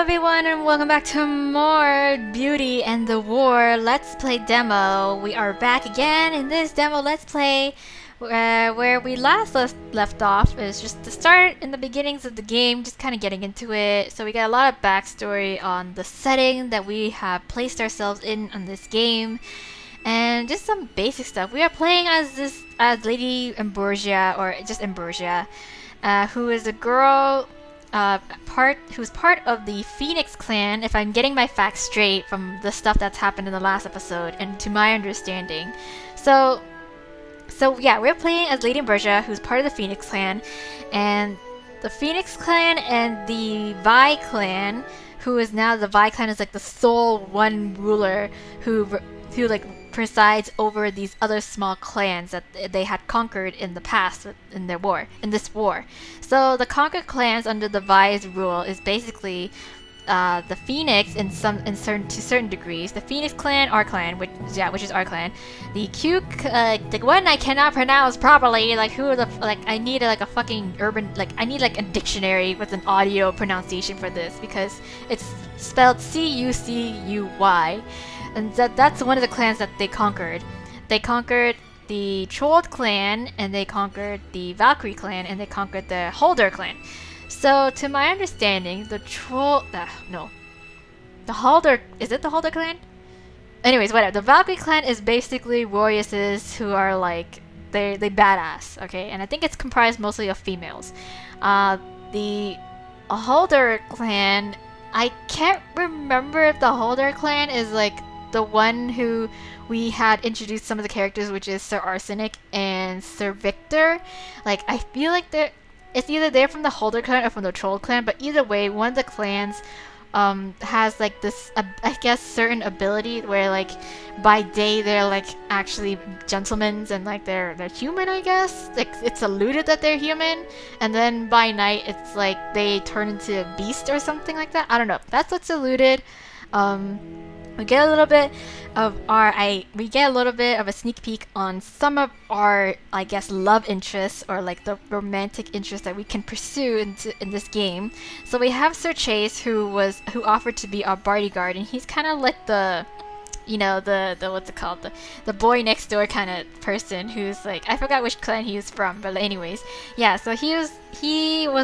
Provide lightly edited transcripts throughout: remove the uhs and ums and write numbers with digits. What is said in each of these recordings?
everyone, and welcome back to more Beauty and the War Let's Play demo. We are back again in this demo Let's Play where we left off is just the start in the beginnings of the game, just kind of getting into it. So we got a lot of backstory on the setting that we have placed ourselves in on this game, and just some basic stuff. We are playing as Lady Ambrosia, or just Ambrosia, who is a girl who's part of the Phoenix clan, if I'm getting my facts straight from the stuff that's happened in the last episode and to my understanding. So yeah, we're playing as Lady Ambrosia, who's part of the Phoenix clan, and the Phoenix clan and the Vi clan, who is now the Vi clan is like the sole one ruler who like presides over these other small clans that they had conquered in the past in this war. So the conquered clans under the Vi's rule is basically the Phoenix to certain degrees. The Phoenix clan, our clan, which is our clan. The Q, the one I cannot pronounce properly. I need a fucking I need a dictionary with an audio pronunciation for this because it's spelled Cucuy. And that's one of the clans that they conquered. They conquered the Troll clan, and they conquered the Valkyrie clan, and they conquered the Holder clan. So, to my understanding, the Holder, is it the Holder clan? Anyways, whatever. The Valkyrie clan is basically warriors who are they badass, okay? And I think it's comprised mostly of females. The Holder clan, I can't remember if the Holder clan is the one who we had introduced some of the characters, which is Sir Arsenik and Sir Victor. I feel like it's either they're from the Holder clan or from the Troll clan, but either way, one of the clans has this I guess certain ability where by day they're actually gentlemen and they're human, I guess. It's alluded that they're human, and then by night it's they turn into a beast or something like that. I don't know. That's what's alluded. We get a little bit of a sneak peek on some of our, I guess, love interests, or the romantic interests that we can pursue in this game. So we have Sir Chase, who offered to be our bodyguard, and he's kind of the what's it called, the boy next door kind of person who's I forgot which clan he was from, but anyways, yeah. So he was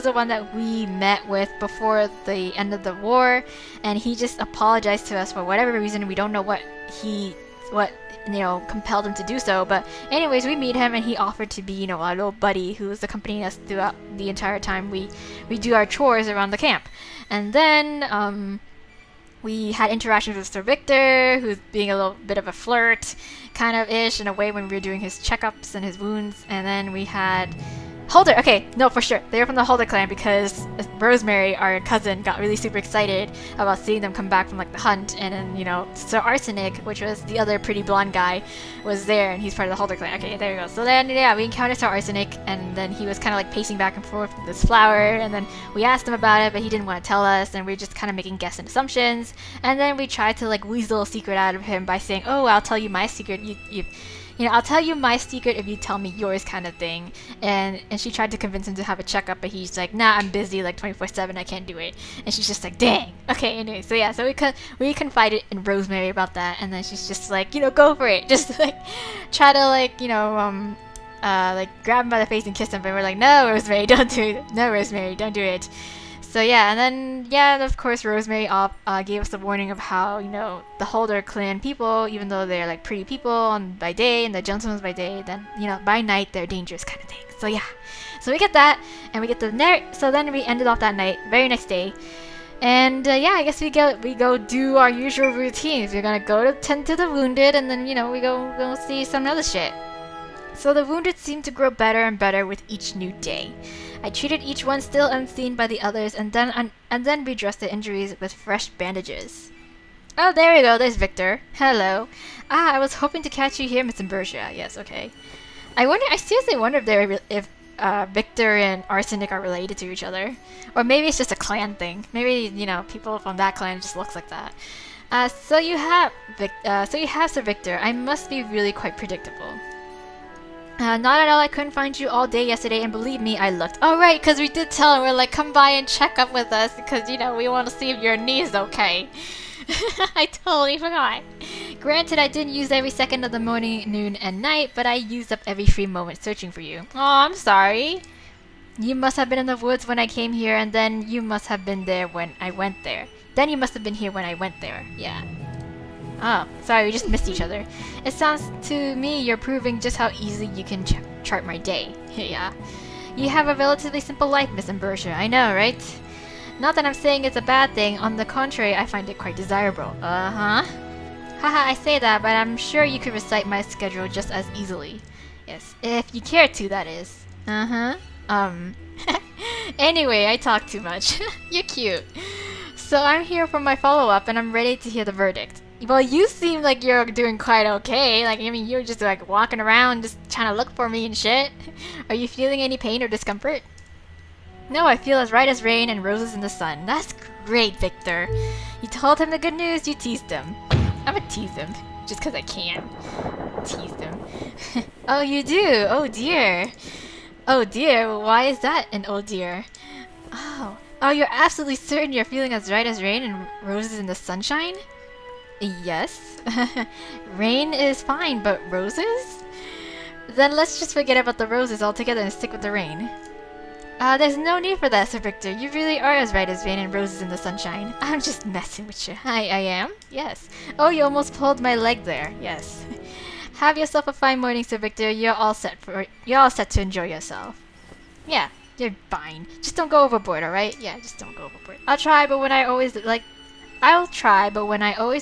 the one that we met with before the end of the war, and he just apologized to us for whatever reason. We don't know what compelled him to do so, but anyways, we meet him and he offered to be our little buddy who's accompanying us throughout the entire time we do our chores around the camp. And then we had interactions with Sir Victor, who's being a little bit of a flirt, kind of ish in a way, when we were doing his checkups and his wounds. And then we had Holder. Okay, no, for sure. They were from the Holder clan because Rosemary, our cousin, got really super excited about seeing them come back from the hunt. And then, Sir Arsenik, which was the other pretty blonde guy, was there, and he's part of the Holder clan. Okay, there we go. So then, yeah, we encountered Sir Arsenik, and then he was kind of pacing back and forth with this flower, and then we asked him about it, but he didn't want to tell us, and we were just kind of making guesses and assumptions. And then we tried to weasel a secret out of him by saying, "Oh, I'll tell you my secret. I'll tell you my secret if you tell me yours," kind of thing. And she tried to convince him to have a checkup, but he's like, "Nah, I'm busy 24/7. I can't do it." And she's just like, "Dang." Okay, anyway, so yeah, so we confided in Rosemary about that, and then she's just like, go for it. Just try to grab him by the face and kiss him, but we're like, "No, Rosemary, don't do it. No, Rosemary, don't do it." So yeah, and then yeah, of course, Rosemary gave us the warning of how the Holder clan people, even though they're pretty people by day and the gentlemen by day, then by night they're dangerous kind of thing. So yeah, so we get that, and we get so then we ended off that night, very next day, and yeah, I guess we go do our usual routines. We're gonna go to tend to the wounded, and then we go see some other shit. So the wounded seemed to grow better and better with each new day. I treated each one still unseen by the others, and then redressed the injuries with fresh bandages. Oh, there we go. There's Victor. Hello. I was hoping to catch you here, Miss Ambrosia. Yes, okay. I seriously wonder if Victor and Arsenik are related to each other, or maybe it's just a clan thing. Maybe people from that clan just looks like that. So you have Sir Victor. I must be really quite predictable. Not at all. I couldn't find you all day yesterday, and believe me, I looked. Oh, right, because we did tell him, we're like, come by and check up with us, because, you know, we want to see if your knee's okay. I totally forgot. Granted, I didn't use every second of the morning, noon, and night, but I used up every free moment searching for you. Oh, I'm sorry. You must have been in the woods when I came here, and then you must have been there when I went there. Then you must have been here when I went there. Yeah. Oh, sorry, we just missed each other. It sounds to me you're proving just how easily you can chart my day. Yeah. You have a relatively simple life, Miss Ambrosia. I know, right? Not that I'm saying it's a bad thing. On the contrary, I find it quite desirable. Uh-huh. Haha, I say that, but I'm sure you could recite my schedule just as easily. Yes, if you care to, that is. Uh-huh. Anyway, I talk too much. You're cute. So I'm here for my follow-up, and I'm ready to hear the verdict. Well, you seem like you're doing quite okay. Like, I mean, you're just like walking around just trying to look for me and shit. Are you feeling any pain or discomfort? No, I feel as right as rain and roses in the sun. That's great, Victor. You told him the good news, you teased him. I'ma tease him, just cause I can. Tease him. Oh, you do? Oh dear. Oh dear, why is that an oh dear? Oh, you're absolutely certain you're feeling as right as rain and roses in the sunshine? Yes. Rain is fine, but roses? Then let's just forget about the roses altogether and stick with the rain. There's no need for that, Sir Victor. You really are as right as rain and roses in the sunshine. I'm just messing with you. I am? Yes. Oh, you almost pulled my leg there. Yes. Have yourself a fine morning, Sir Victor. You're all set to enjoy yourself. Yeah, you're fine. Just don't go overboard, alright? Yeah, just don't go overboard. I'll try, but when I always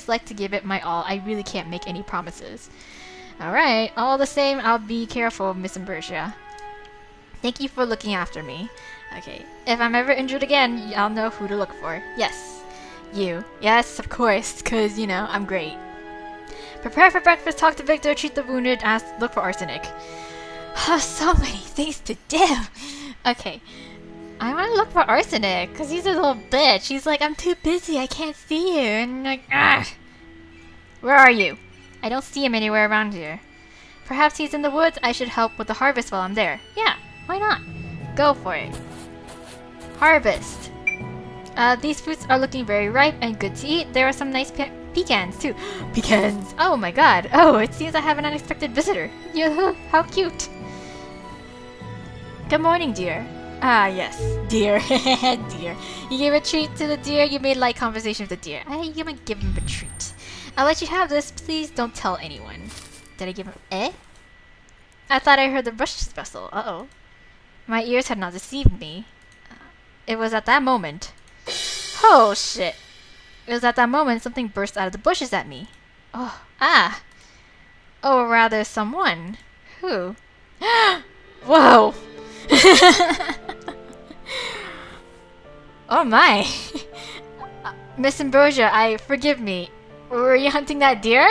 like to give it my all, I really can't make any promises. Alright, all the same, I'll be careful, Miss Ambrosia. Thank you for looking after me. Okay, if I'm ever injured again, I'll know who to look for. Yes, you. Yes, of course, cause, you know, I'm great. Prepare for breakfast, talk to Victor, treat the wounded, look for Arsenik. Oh, so many things to do. Okay, I want to look for Arsenik, cause he's a little bitch. He's like, I'm too busy, I can't see you. And I'm like, ah. Where are you? I don't see him anywhere around here. Perhaps he's in the woods. I should help with the harvest while I'm there. Yeah, why not? Go for it. Harvest. These fruits are looking very ripe and good to eat. There are some nice pecans too. Pecans! Oh my god. Oh, it seems I have an unexpected visitor. How cute. Good morning, dear. Ah, yes. Deer. Deer. You gave a treat to the deer. You made light conversation with the deer. I'm gonna give him a treat. I'll let you have this. Please don't tell anyone. Did I give him... Eh? I thought I heard the rushes rustle. Uh-oh. My ears had not deceived me. It was at that moment... Oh, shit. It was at that moment something burst out of the bushes at me. Oh, ah. Oh, or rather someone. Who? Whoa! Oh my. Miss Ambrosia, forgive me. Were you hunting that deer?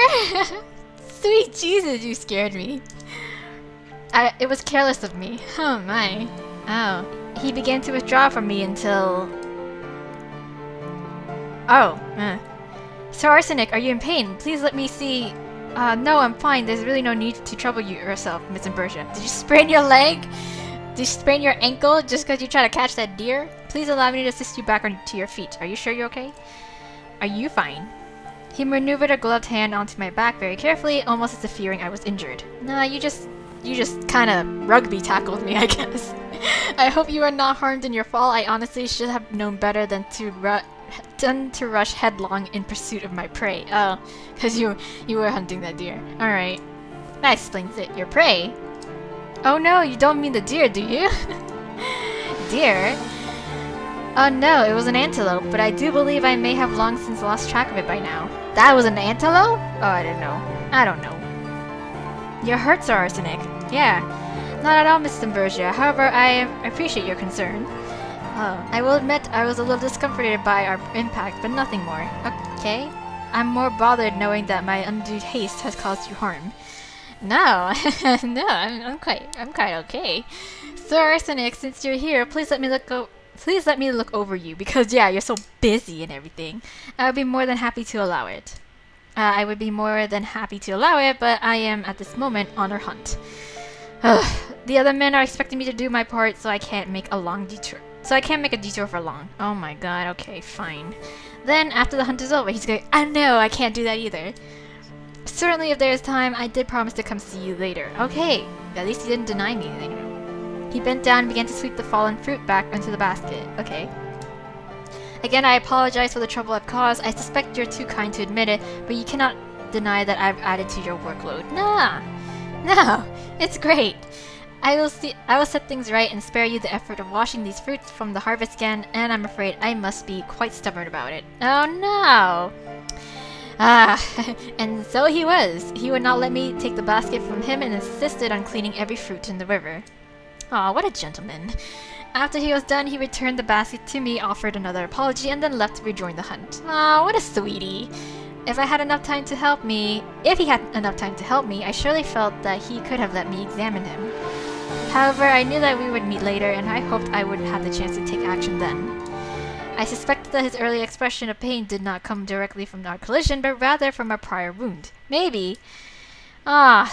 Sweet Jesus, you scared me. It was careless of me. Oh my. Oh. He began to withdraw from me until... Oh. Sir Arsenik, are you in pain? Please let me see... no, I'm fine. There's really no need to trouble yourself, Miss Ambrosia. Did you sprain your leg? Did you sprain your ankle just because you tried to catch that deer? Please allow me to assist you back onto your feet. Are you sure you're okay? Are you fine? He maneuvered a gloved hand onto my back very carefully, almost as if fearing I was injured. Nah, you just kind of rugby tackled me, I guess. I hope you are not harmed in your fall. I honestly should have known better than to rush headlong in pursuit of my prey. Oh, because you were hunting that deer. Alright. That explains it. Your prey? Oh no, you don't mean the deer, do you? Deer? Oh no, it was an antelope, but I do believe I may have long since lost track of it by now. That was an antelope? Oh, I didn't know. I don't know. You're hurt, Sir Arsenik. Yeah. Not at all, Miss Ambrosia. However, I appreciate your concern. Oh, I will admit I was a little discomforted by our impact, but nothing more. Okay? I'm more bothered knowing that my undue haste has caused you harm. No, no, I'm quite okay. Sir Arsenik, since you're here, please let me look over you, because yeah, you're so busy and everything. I would be more than happy to allow it. But I am at this moment on our hunt. The other men are expecting me to do my part, so I can't make a long detour. So I can't make a detour for long. Oh my god, okay, fine. Then, after the hunt is over, he's going, I know, I can't do that either. Certainly, if there's time, I did promise to come see you later. Okay, at least he didn't deny me anything. He bent down and began to sweep the fallen fruit back into the basket. Okay. Again, I apologize for the trouble I've caused. I suspect you're too kind to admit it, but you cannot deny that I've added to your workload. Nah. No, it's great. I will set things right and spare you the effort of washing these fruits from the harvest again, and I'm afraid I must be quite stubborn about it. Oh no! And so he was. He would not let me take the basket from him and insisted on cleaning every fruit in the river. Aw, what a gentleman. After he was done, he returned the basket to me, offered another apology, and then left to rejoin the hunt. Aw, what a sweetie. If he had enough time to help me, I surely felt that he could have let me examine him. However, I knew that we would meet later, and I hoped I would have the chance to take action then. I suspected that his early expression of pain did not come directly from our collision, but rather from a prior wound. Maybe. Why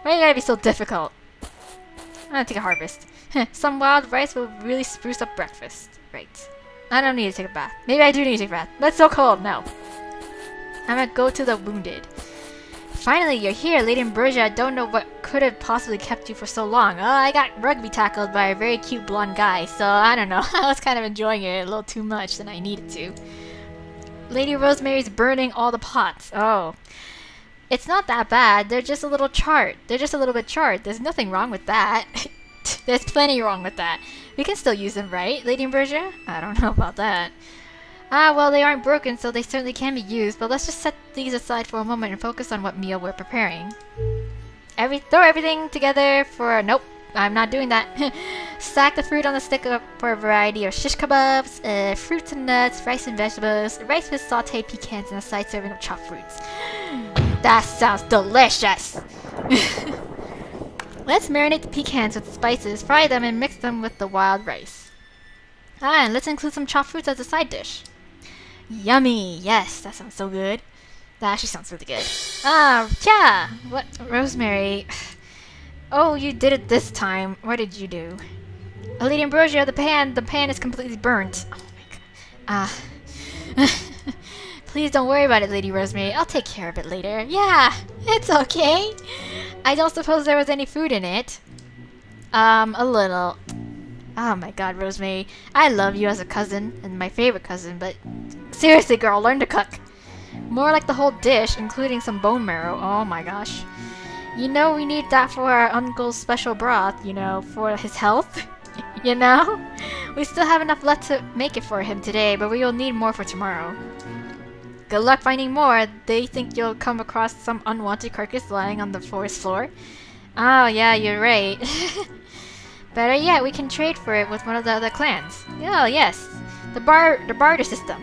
you gotta be so difficult? I'm gonna take a harvest. Some wild rice will really spruce up breakfast. Right. I don't need to take a bath. Maybe I do need to take a bath. But it's so cold. No. I'm gonna go to the wounded. Finally, you're here, Lady Ambrosia. I don't know what could have possibly kept you for so long. Oh, I got rugby tackled by a very cute blonde guy, so I don't know. I was kind of enjoying it a little too much than I needed to. Lady Rosemary's burning all the pots. Oh. It's not that bad. They're just a little charred. They're just a little bit charred. There's nothing wrong with that. There's plenty wrong with that. We can still use them, right, Lady Ambrosia? I don't know about that. Well, they aren't broken, so they certainly can be used, but let's just set these aside for a moment and focus on what meal we're preparing. Throw everything together for... Nope, I'm not doing that. Stack the fruit on the stick for a variety of shish kebabs, fruits and nuts, rice and vegetables, rice with sauteed pecans, and a side serving of chopped fruits. That sounds delicious! Let's marinate the pecans with spices, fry them, and mix them with the wild rice. And let's include some chopped fruits as a side dish. Yummy! Yes, that sounds so good. That actually sounds really good. Yeah! What? Rosemary. Oh, you did it this time. What did you do? Lady Ambrosia, the pan is completely burnt. Oh my god. Please don't worry about it, Lady Rosemary. I'll take care of it later. Yeah, it's okay. I don't suppose there was any food in it. A little. Oh my god, Rosemary. I love you as a cousin, and my favorite cousin, but seriously, girl, learn to cook. More like the whole dish, including some bone marrow. Oh my gosh. You know, we need that for our uncle's special broth, you know, for his health. You know? We still have enough left to make it for him today, but we will need more for tomorrow. Good luck finding more. They think you'll come across some unwanted carcass lying on the forest floor. Oh yeah, you're right. Better yet, we can trade for it with one of the other clans. Oh yes, the barter system.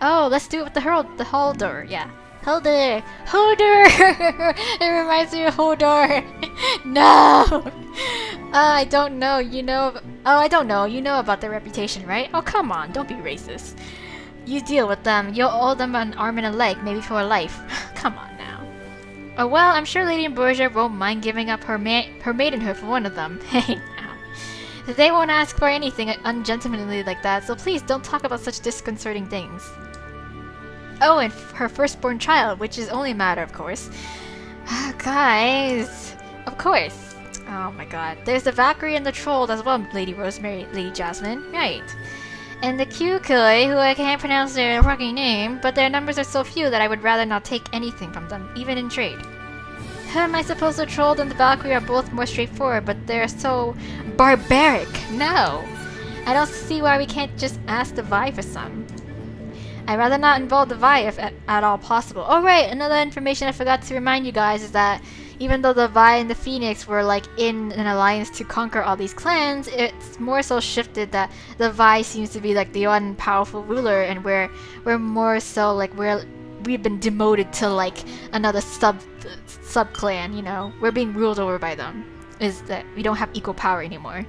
Oh, let's do it with the holder. Yeah, holder. It reminds me of Hodor. No. I don't know. You know. Oh, I don't know. You know about their reputation, right? Oh, come on. Don't be racist. You deal with them. You'll owe them an arm and a leg, maybe for life. Come on now. Oh well, I'm sure Lady Ambrosia won't mind giving up her maidenhood for one of them. Hey now. They won't ask for anything ungentlemanly like that, so please don't talk about such disconcerting things. Oh, and her firstborn child, which is only a matter of course. Guys. Of course. Oh my god. There's the Valkyrie and the Troll as well, Lady Rosemary, Lady Jasmine. Right. And the Kukui, who I can't pronounce their fucking name, but their numbers are so few that I would rather not take anything from them, even in trade. I suppose the Troll and the Valkyrie are both more straightforward, but they're so barbaric. No! I don't see why we can't just ask the Vi for some. I'd rather not involve the Vi if at all possible. Oh right, another information I forgot to remind you guys is that even though the Vi and the Phoenix were like in an alliance to conquer all these clans, it's more so shifted that the Vi seems to be like the one powerful ruler, and we're more so like we've been demoted to like another sub clan, you know. We're being ruled over by them. Is that we don't have equal power anymore.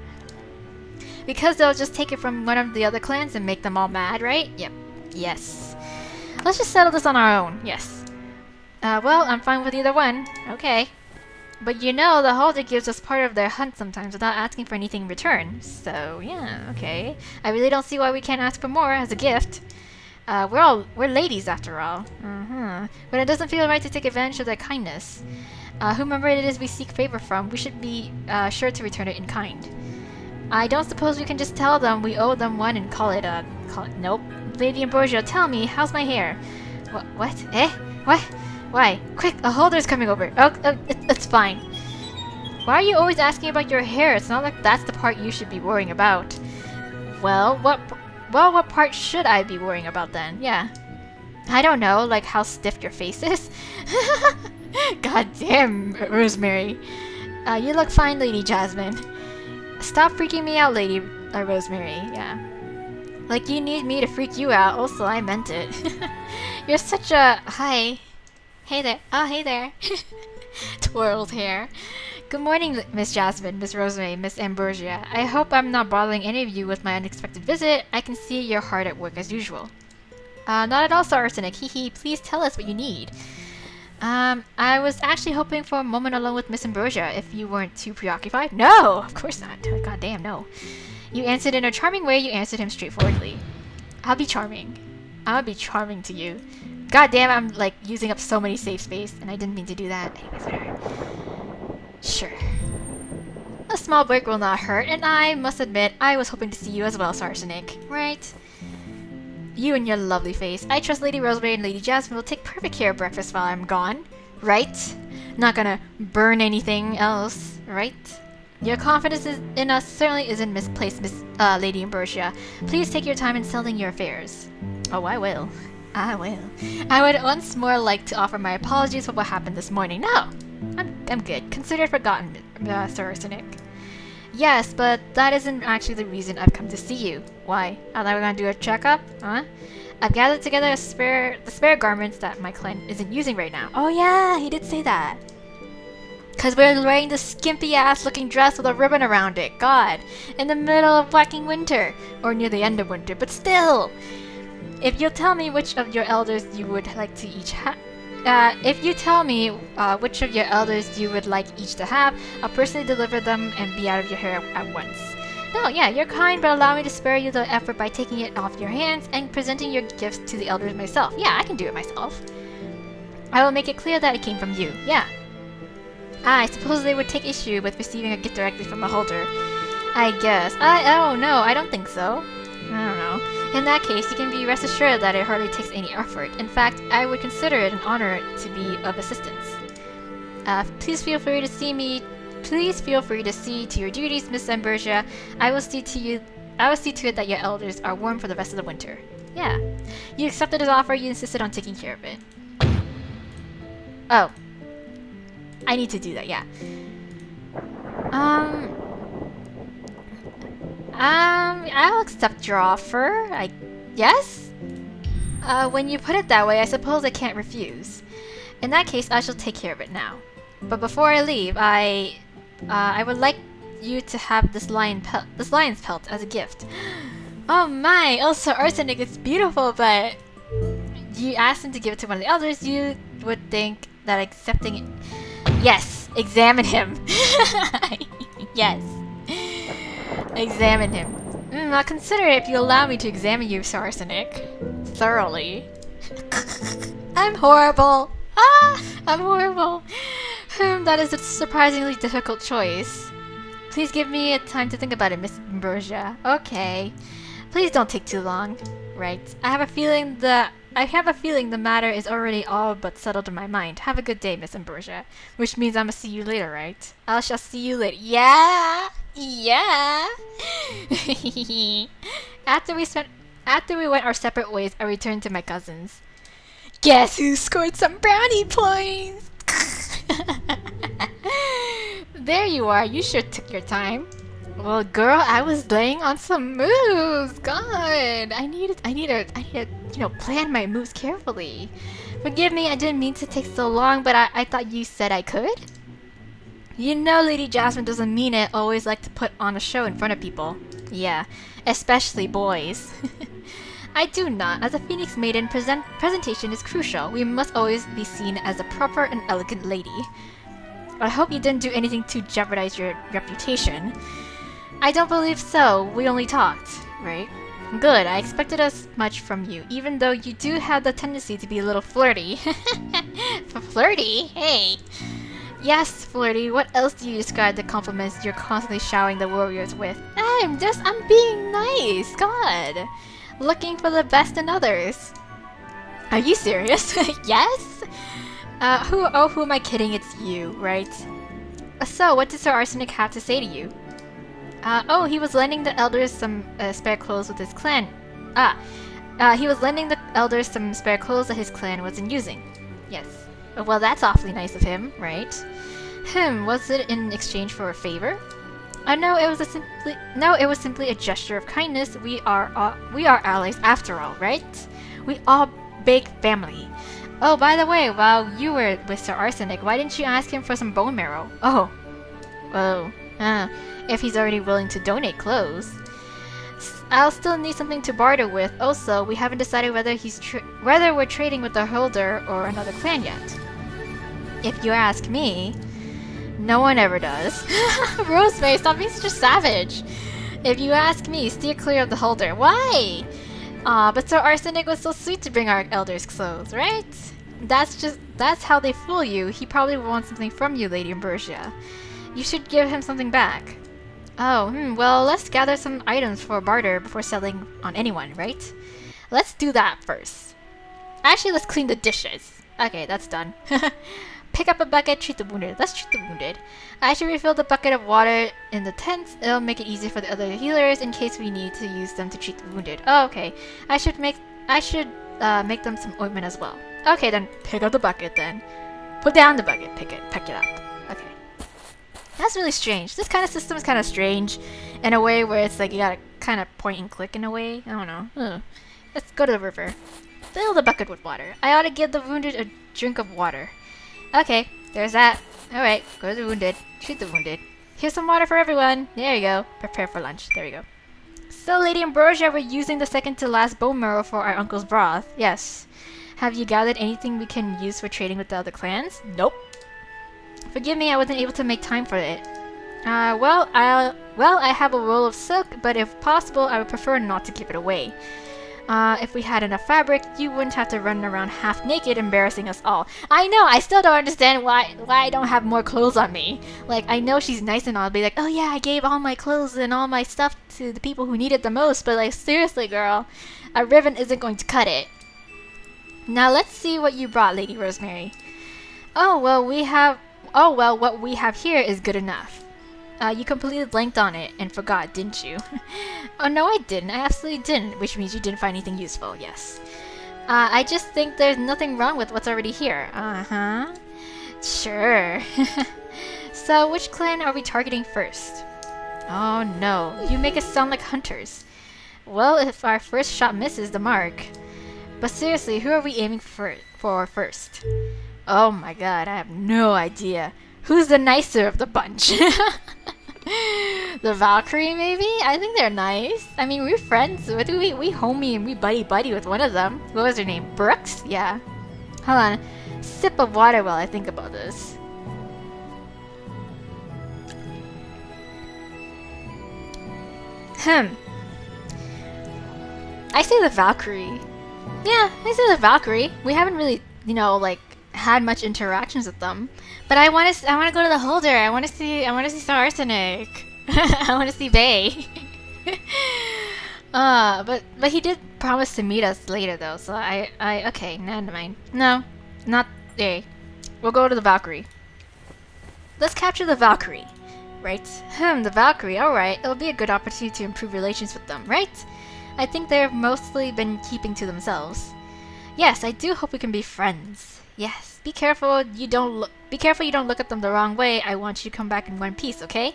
Because they'll just take it from one of the other clans and make them all mad, right? Yep. Yes. Let's just settle this on our own. Yes. Well, I'm fine with either one. Okay. But you know, the Holder gives us part of their hunt sometimes without asking for anything in return. So, yeah, okay. I really don't see why we can't ask for more as a gift. We're ladies after all. But it doesn't feel right to take advantage of their kindness. Whomever it is we seek favor from, we should be sure to return it in kind. I don't suppose we can just tell them we owe them one and call it. Nope. Lady Ambrosia, tell me, how's my hair? What? Eh? What? Why? Quick, a Holder's coming over. It's fine. Why are you always asking about your hair? It's not like that's the part you should be worrying about. Well, what part should I be worrying about then? Yeah. I don't know, like how stiff your face is? God damn, Rosemary. You look fine, Lady Jasmine. Stop freaking me out, Lady Rosemary. Yeah. Like you need me to freak you out. Also, I meant it. You're such a... Hi. Hey there. Oh, hey there. Twirled hair. Good morning, Miss Jasmine, Miss Rosemary, Miss Ambrosia. I hope I'm not bothering any of you with my unexpected visit. I can see you're hard at work as usual. Not at all, Sir Arsenik. Hehe, please tell us what you need. I was actually hoping for a moment alone with Miss Ambrosia, if you weren't too preoccupied. No! Of course not. God damn, no. You answered in a charming way, you answered him straightforwardly. I'll be charming. I'll be charming to you. God damn, I'm like using up so many safe space, and I didn't mean to do that. Anyways, sure. A small break will not hurt, and I must admit, I was hoping to see you as well, Sir Arsenik. Right? You and your lovely face. I trust Lady Rosemary and Lady Jasmine will take perfect care of breakfast while I'm gone. Right? Not gonna burn anything else, right? Your confidence in us certainly isn't misplaced, Lady Ambrosia. Please take your time in settling your affairs. Oh, I will. I will. I would once more like to offer my apologies for what happened this morning. No! I'm good. Consider it forgotten, Sir Arsenik. Yes, but that isn't actually the reason I've come to see you. Why? I thought we were gonna do a checkup? Huh? I've gathered together the spare garments that my client isn't using right now. Oh yeah, he did say that. Cause we're wearing this skimpy ass looking dress with a ribbon around it. God. In the middle of fucking winter. Or near the end of winter, but still! If you'll tell me which of your elders you would like to each have... if you tell me which of your elders you would like each to have, I'll personally deliver them and be out of your hair at once. No, yeah, you're kind, but allow me to spare you the effort by taking it off your hands and presenting your gifts to the elders myself. Yeah, I can do it myself. I will make it clear that it came from you. Yeah. I suppose they would take issue with receiving a gift directly from a Holder. I guess. Oh no, I don't think so. I don't know. In that case, you can be rest assured that it hardly takes any effort. In fact, I would consider it an honor to be of assistance. Please feel free to see to your duties, Miss Ambrosia. I will see to it that your elders are warm for the rest of the winter. Yeah. You accepted his offer, you insisted on taking care of it. Oh. I need to do that, yeah. I'll accept your offer, I guess? When you put it that way, I suppose I can't refuse. In that case, I shall take care of it now. But before I leave, I would like you to have this lion's pelt as a gift. Oh my! Also, Arsenik, it's beautiful, but you asked him to give it to one of the elders, you would think that accepting it... Yes! Examine him! Yes. Examine him. I'll consider it if you allow me to examine you, Sir Arsenik. Thoroughly. I'm horrible! Ah! I'm horrible! That is a surprisingly difficult choice. Please give me a time to think about it, Miss Ambrosia. Okay. Please don't take too long. Right. I have a feeling the matter is already all but settled in my mind. Have a good day, Miss Ambrosia. Which means I'm gonna see you later, right? I shall see you later. Yeah! Yeah! After we went our separate ways, I returned to my cousins. Guess who scored some brownie points? There you are. You sure took your time. Well, girl, I was laying on some moves. God, I need to, plan my moves carefully. Forgive me, I didn't mean to take so long, but I thought you said I could. You know, Lady Jasmine doesn't mean it. Always like to put on a show in front of people. Yeah, especially boys. I do not. As a Phoenix Maiden, presentation is crucial. We must always be seen as a proper and elegant lady. I hope you didn't do anything to jeopardize your reputation. I don't believe so. We only talked, right? Good, I expected as much from you, even though you do have the tendency to be a little flirty. Flirty? Hey! Yes, flirty. What else do you describe the compliments you're constantly showering the warriors with? I'm being nice. God. Looking for the best in others. Are you serious? Yes? Who am I kidding? It's you, right? So, what did Sir Arsenik have to say to you? He was lending the elders some spare clothes with his clan. He was lending the elders some spare clothes that his clan wasn't using. Yes. Well, that's awfully nice of him, right? Was it in exchange for a favor? No, it was simply a gesture of kindness. We are allies after all, right? We all big family. Oh, by the way, while you were with Sir Arsenik, why didn't you ask him for some bone marrow? If he's already willing to donate clothes. I'll still need something to barter with. Also, we haven't decided whether we're trading with the holder or another clan yet. If you ask me, no one ever does. Rosemary, stop being such a savage. If you ask me, steer clear of the holder. Why? But Sir Arsenik was so sweet to bring our elders clothes, right? That's how they fool you. He probably wants something from you, Lady Ambrosia. You should give him something back. Well, let's gather some items for barter before selling on anyone, right? Let's do that first. Actually, let's clean the dishes. Okay, that's done. Pick up a bucket, treat the wounded. Let's treat the wounded. I should refill the bucket of water in the tent. It'll make it easier for the other healers in case we need to use them to treat the wounded. Oh, okay. I should make them some ointment as well. Okay, then pick up the bucket then. Put down the bucket, pick it up. Okay. That's really strange. This kind of system is kind of strange in a way where it's like you gotta kind of point and click in a way. I don't know. Let's go to the river. Fill the bucket with water. I ought to give the wounded a drink of water. Okay, there's that. Alright, go to the wounded. Treat the wounded. Here's some water for everyone. There you go. Prepare for lunch. There we go. So, Lady Ambrosia, we're using the second to last bone marrow for our uncle's broth. Yes. Have you gathered anything we can use for trading with the other clans? Nope. Forgive me, I wasn't able to make time for it. I have a roll of silk, but if possible, I would prefer not to give it away. If we had enough fabric, you wouldn't have to run around half naked, embarrassing us all. I know, I still don't understand why I don't have more clothes on me. Like, I know she's nice and all, I'll be like, oh yeah, I gave all my clothes and all my stuff to the people who need it the most, but like, seriously girl, a ribbon isn't going to cut it. Now let's see what you brought, Lady Rosemary. What we have here is good enough. You completely blanked on it and forgot, didn't you? Oh, no, I didn't. I absolutely didn't, which means you didn't find anything useful, yes. I just think there's nothing wrong with what's already here. Uh-huh. Sure. So, which clan are we targeting first? Oh, no. You make us sound like hunters. Well, if our first shot misses the mark. But seriously, who are we aiming for first? Oh my god, I have no idea. Who's the nicer of the bunch? The Valkyrie, maybe? I think they're nice. I mean, we're friends. We homie and we buddy with one of them. What was her name? Brooks? Yeah. Hold on. Sip of water while I think about this. I say the Valkyrie. Yeah, I say the Valkyrie. We haven't really, had much interactions with them. But I want to go to the holder. I want to see Sir Arsenik. I want to see Bay. But he did promise to meet us later though. So okay, never mind. No, not there. We'll go to the Valkyrie. Let's capture the Valkyrie. Right? The Valkyrie. All right. It'll be a good opportunity to improve relations with them, right? I think they've mostly been keeping to themselves. Yes, I do hope we can be friends. Yes, be careful you don't look at them the wrong way. I want you to come back in one piece, okay?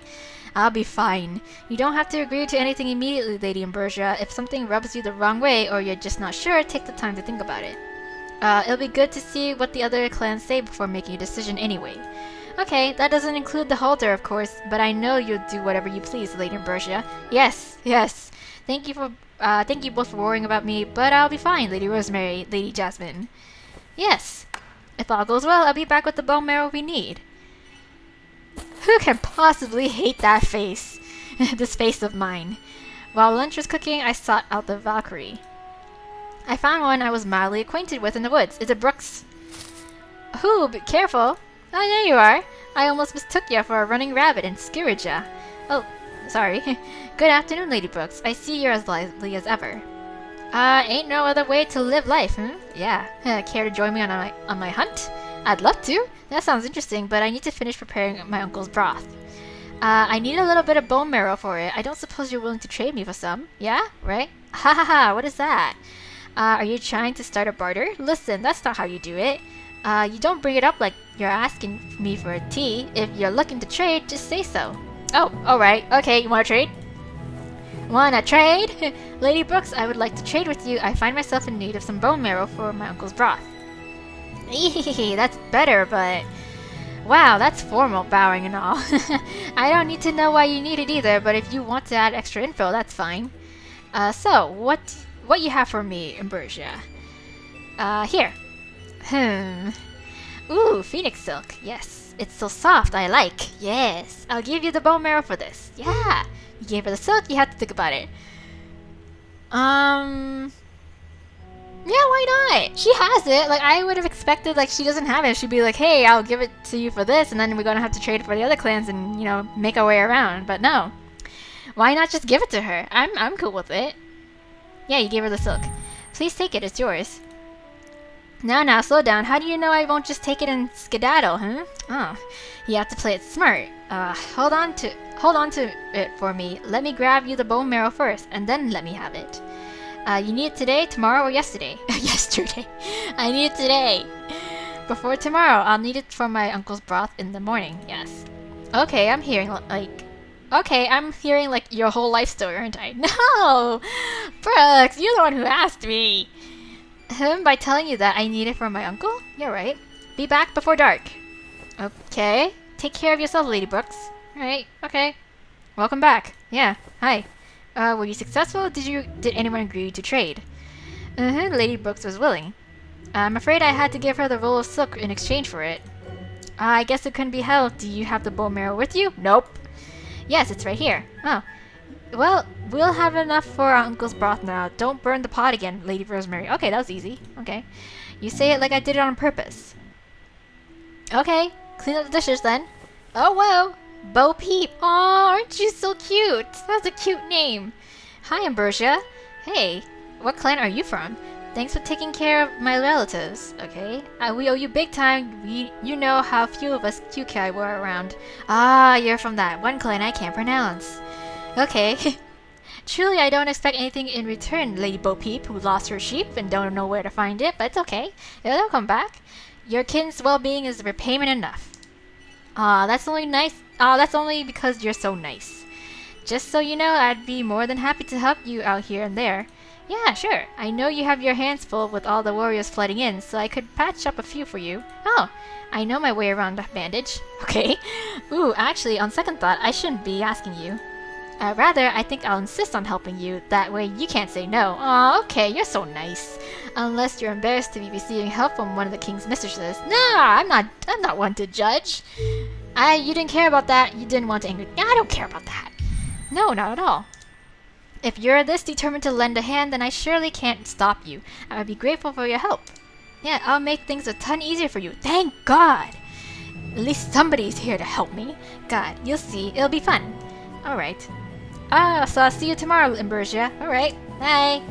I'll be fine. You don't have to agree to anything immediately, Lady Ambrosia. If something rubs you the wrong way or you're just not sure, take the time to think about it. It'll be good to see what the other clans say before making a decision anyway. Okay, that doesn't include the holder, of course, but I know you'll do whatever you please, Lady Ambrosia. Yes. Thank you both for worrying about me, but I'll be fine, Lady Rosemary, Lady Jasmine. Yes. If all goes well, I'll be back with the bone marrow we need. Who can possibly hate that face? This face of mine. While lunch was cooking, I sought out the Valkyrie. I found one I was mildly acquainted with in the woods. Is it Brooks? Ooh, be careful. Oh, there you are. I almost mistook you for a running rabbit and scared ya. Oh, sorry. Good afternoon, Lady Brooks. I see you're as lively as ever. Ain't no other way to live life, huh? Yeah. Care to join me on my hunt? I'd love to. That sounds interesting, but I need to finish preparing my uncle's broth. I need a little bit of bone marrow for it. I don't suppose you're willing to trade me for some. Yeah? Right? Ha ha ha, what is that? Are you trying to start a barter? Listen, that's not how you do it. You don't bring it up like you're asking me for a tea. If you're looking to trade, just say so. Oh, alright. Okay, you wanna trade? Wanna trade? Lady Brooks, I would like to trade with you. I find myself in need of some bone marrow for my uncle's broth. Ehehe, that's better, but... Wow, that's formal, bowing and all. I don't need to know why you need it either, but if you want to add extra info, that's fine. So, what you have for me, Ambrosia? Here. Ooh, phoenix silk. Yes, it's so soft, I like. Yes, I'll give you the bone marrow for this. Yeah, you gave her the silk, you have to think about it. Yeah, why not? She has it. Like, I would have expected, like, she doesn't have it. She'd be like, hey, I'll give it to you for this, and then we're gonna have to trade for the other clans and, you know, make our way around. But no. Why not just give it to her? I'm cool with it. Yeah, you gave her the silk. Please take it, it's yours. Now, slow down. How do you know I won't just take it and skedaddle, huh? Oh, you have to play it smart. Hold on to it for me. Let me grab you the bone marrow first, and then let me have it. You need it today, tomorrow, or yesterday? Yesterday. I need it today. Before tomorrow. I'll need it for my uncle's broth in the morning. Yes. Okay, I'm hearing like your whole life story, aren't I? No! Brooks, you're the one who asked me. By telling you that I need it for my uncle? You're right. Be back before dark. Okay. Take care of yourself, Lady Brooks. Alright, okay. Welcome back. Yeah, hi. Were you successful? Did anyone agree to trade? Lady Brooks was willing. I'm afraid I had to give her the roll of silk in exchange for it. I guess it couldn't be helped. Do you have the bone marrow with you? Nope. Yes, it's right here. Oh. Well, we'll have enough for our uncle's broth now. Don't burn the pot again, Lady Rosemary. Okay, that was easy. Okay. You say it like I did it on purpose. Okay, clean up the dishes then. Oh, whoa. Bo Peep. Aw, aren't you so cute? That's a cute name. Hi, Ambrosia. Hey, what clan are you from? Thanks for taking care of my relatives, okay? We owe you big time. You know how few of us Kyukai were around. Ah, you're from that one clan I can't pronounce. Okay. Truly, I don't expect anything in return, Lady Bo Peep, who lost her sheep and don't know where to find it, but it's okay. It'll come back. Your kin's well-being is repayment enough. Aw, that's only nice. Aw, that's only because you're so nice. Just so you know, I'd be more than happy to help you out here and there. Yeah, sure. I know you have your hands full with all the warriors flooding in, so I could patch up a few for you. Oh, I know my way around a bandage. Okay. Ooh, actually, on second thought, I shouldn't be asking you. Rather, I think I'll insist on helping you. That way you can't say no. Aw, okay, you're so nice. Unless you're embarrassed to be receiving help from one of the king's mistresses. No, I'm not one to judge. You didn't care about that. You didn't want to anger. I don't care about that. No, not at all. If you're this determined to lend a hand, then I surely can't stop you. I would be grateful for your help. Yeah, I'll make things a ton easier for you. Thank God! At least somebody's here to help me. God, you'll see. It'll be fun. Alright. So I'll see you tomorrow, Ambrosia. Alright, bye.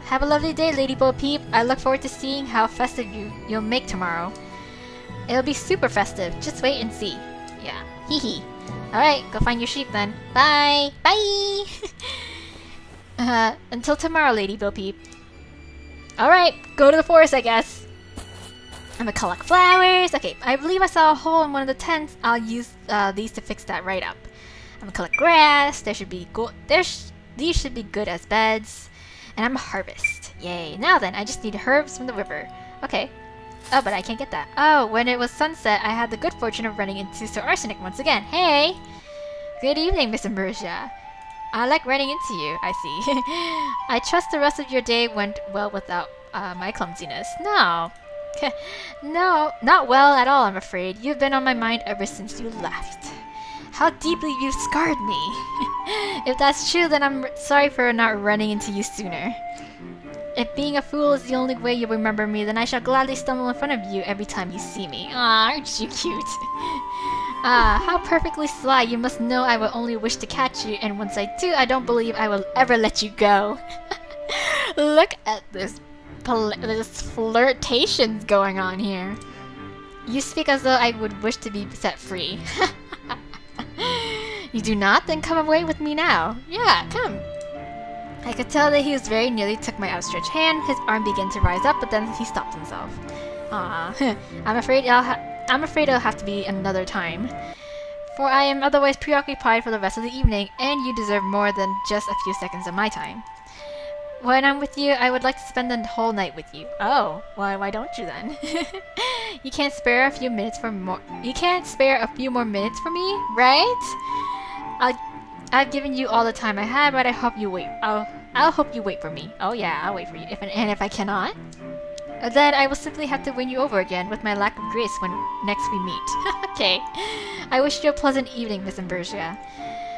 Have a lovely day, Lady Bo Peep. I look forward to seeing how festive you'll make tomorrow. It'll be super festive. Just wait and see. Yeah. Hee hee. Alright, go find your sheep then. Bye! Bye! Until tomorrow, Lady Bo Peep. Alright, go to the forest, I guess. I'm gonna collect flowers. Okay, I believe I saw a hole in one of the tents. I'll use these to fix that right up. I'm gonna collect grass. These should be good as beds. And I'm gonna harvest. Yay. Now then, I just need herbs from the river. Okay. Oh, but I can't get that. Oh, when it was sunset, I had the good fortune of running into Sir Arsenik once again. Hey! Good evening, Miss Ambrosia. I like running into you, I see. I trust the rest of your day went well without my clumsiness. No. No, not well at all, I'm afraid. You've been on my mind ever since you left. How deeply you've scarred me. If that's true, then I'm sorry for not running into you sooner. If being a fool is the only way you remember me, then I shall gladly stumble in front of you every time you see me. Ah, aren't you cute? Ah, how perfectly sly. You must know I will only wish to catch you, and once I do, I don't believe I will ever let you go. Look at this flirtations going on here. You speak as though I would wish to be set free. You do not? Then come away with me now. Yeah, come. I could tell that he was very nearly took my outstretched hand. His arm began to rise up, but then he stopped himself. Ah, I'm afraid it'll have to be another time, for I am otherwise preoccupied for the rest of the evening, and you deserve more than just a few seconds of my time. When I'm with you, I would like to spend the whole night with you. Oh, why don't you then? You can't spare a few minutes for more. You can't spare a few more minutes for me, right? I've given you all the time I had, but I hope you wait. I'll hope you wait for me. Oh yeah, I'll wait for you. If I cannot, then I will simply have to win you over again with my lack of grace when next we meet. Okay. I wish you a pleasant evening, Miss Ambrosia.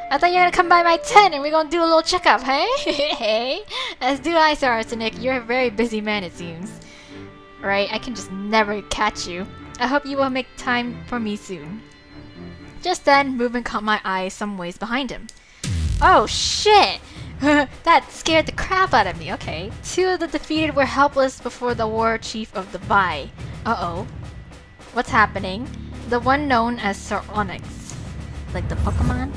I thought you were gonna come by my tent and we're gonna do a little checkup, hey? Hey? As do I, Sir Arsenik. You're a very busy man, it seems. Right? I can just never catch you. I hope you will make time for me soon. Just then, movement caught my eye some ways behind him. Oh, shit! That scared the crap out of me. Okay. Two of the defeated were helpless before the war chief of the Bai. Uh-oh. What's happening? The one known as Sir Onyx. Like the Pokemon?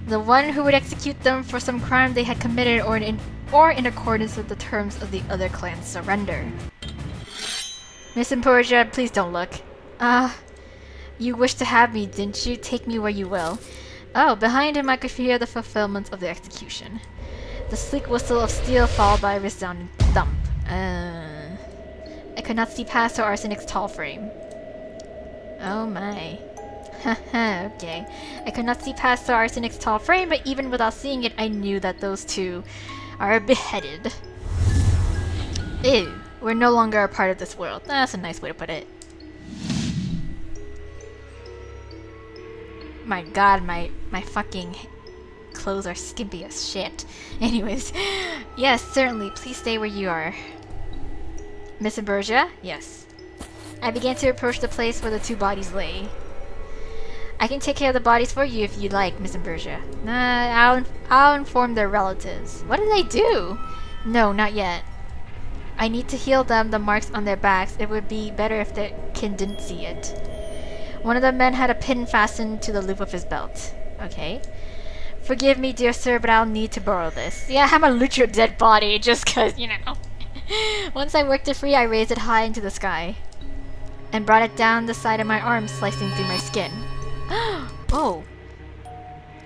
The one who would execute them for some crime they had committed or in accordance with the terms of the other clan's surrender. Miss Ambrosia, please don't look. You wished to have me, didn't you? Take me where you will. Oh, behind him I could hear the fulfillment of the execution. The sleek whistle of steel followed by a resounding thump. I could not see past Sir Arsenik's tall frame. Oh my. Haha, okay. I could not see past Sir Arsenik's tall frame, but even without seeing it, I knew that those two are beheaded. Ew. We're no longer a part of this world. That's a nice way to put it. My god, my fucking clothes are skimpy as shit. Anyways, yes, certainly. Please stay where you are. Miss Ambrosia? Yes. I began to approach the place where the two bodies lay. I can take care of the bodies for you if you'd like, Miss Ambrosia. I'll inform their relatives. What did they do? No, not yet. I need to heal them the marks on their backs. It would be better if their kin didn't see it. One of the men had a pin fastened to the loop of his belt. Okay. Forgive me, dear sir, but I'll need to borrow this. Yeah, I'm gonna loot your dead body just cause, you know. Once I worked it free, I raised it high into the sky and brought it down the side of my arm, slicing through my skin. Oh.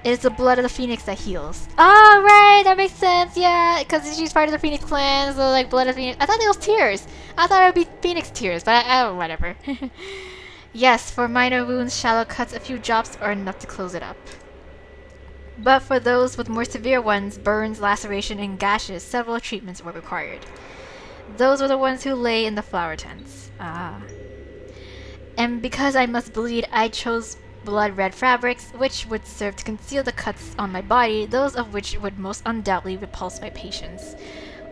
It is the blood of the phoenix that heals. Oh, right, that makes sense, yeah, because she's part of the phoenix clan, so like blood of phoenix. I thought it was tears. I thought it would be phoenix tears, but whatever. Yes, for minor wounds, shallow cuts, a few drops are enough to close it up. But for those with more severe ones, burns, laceration, and gashes, several treatments were required. Those were the ones who lay in the flower tents. Ah. And because I must bleed, I chose blood-red fabrics, which would serve to conceal the cuts on my body, those of which would most undoubtedly repulse my patients.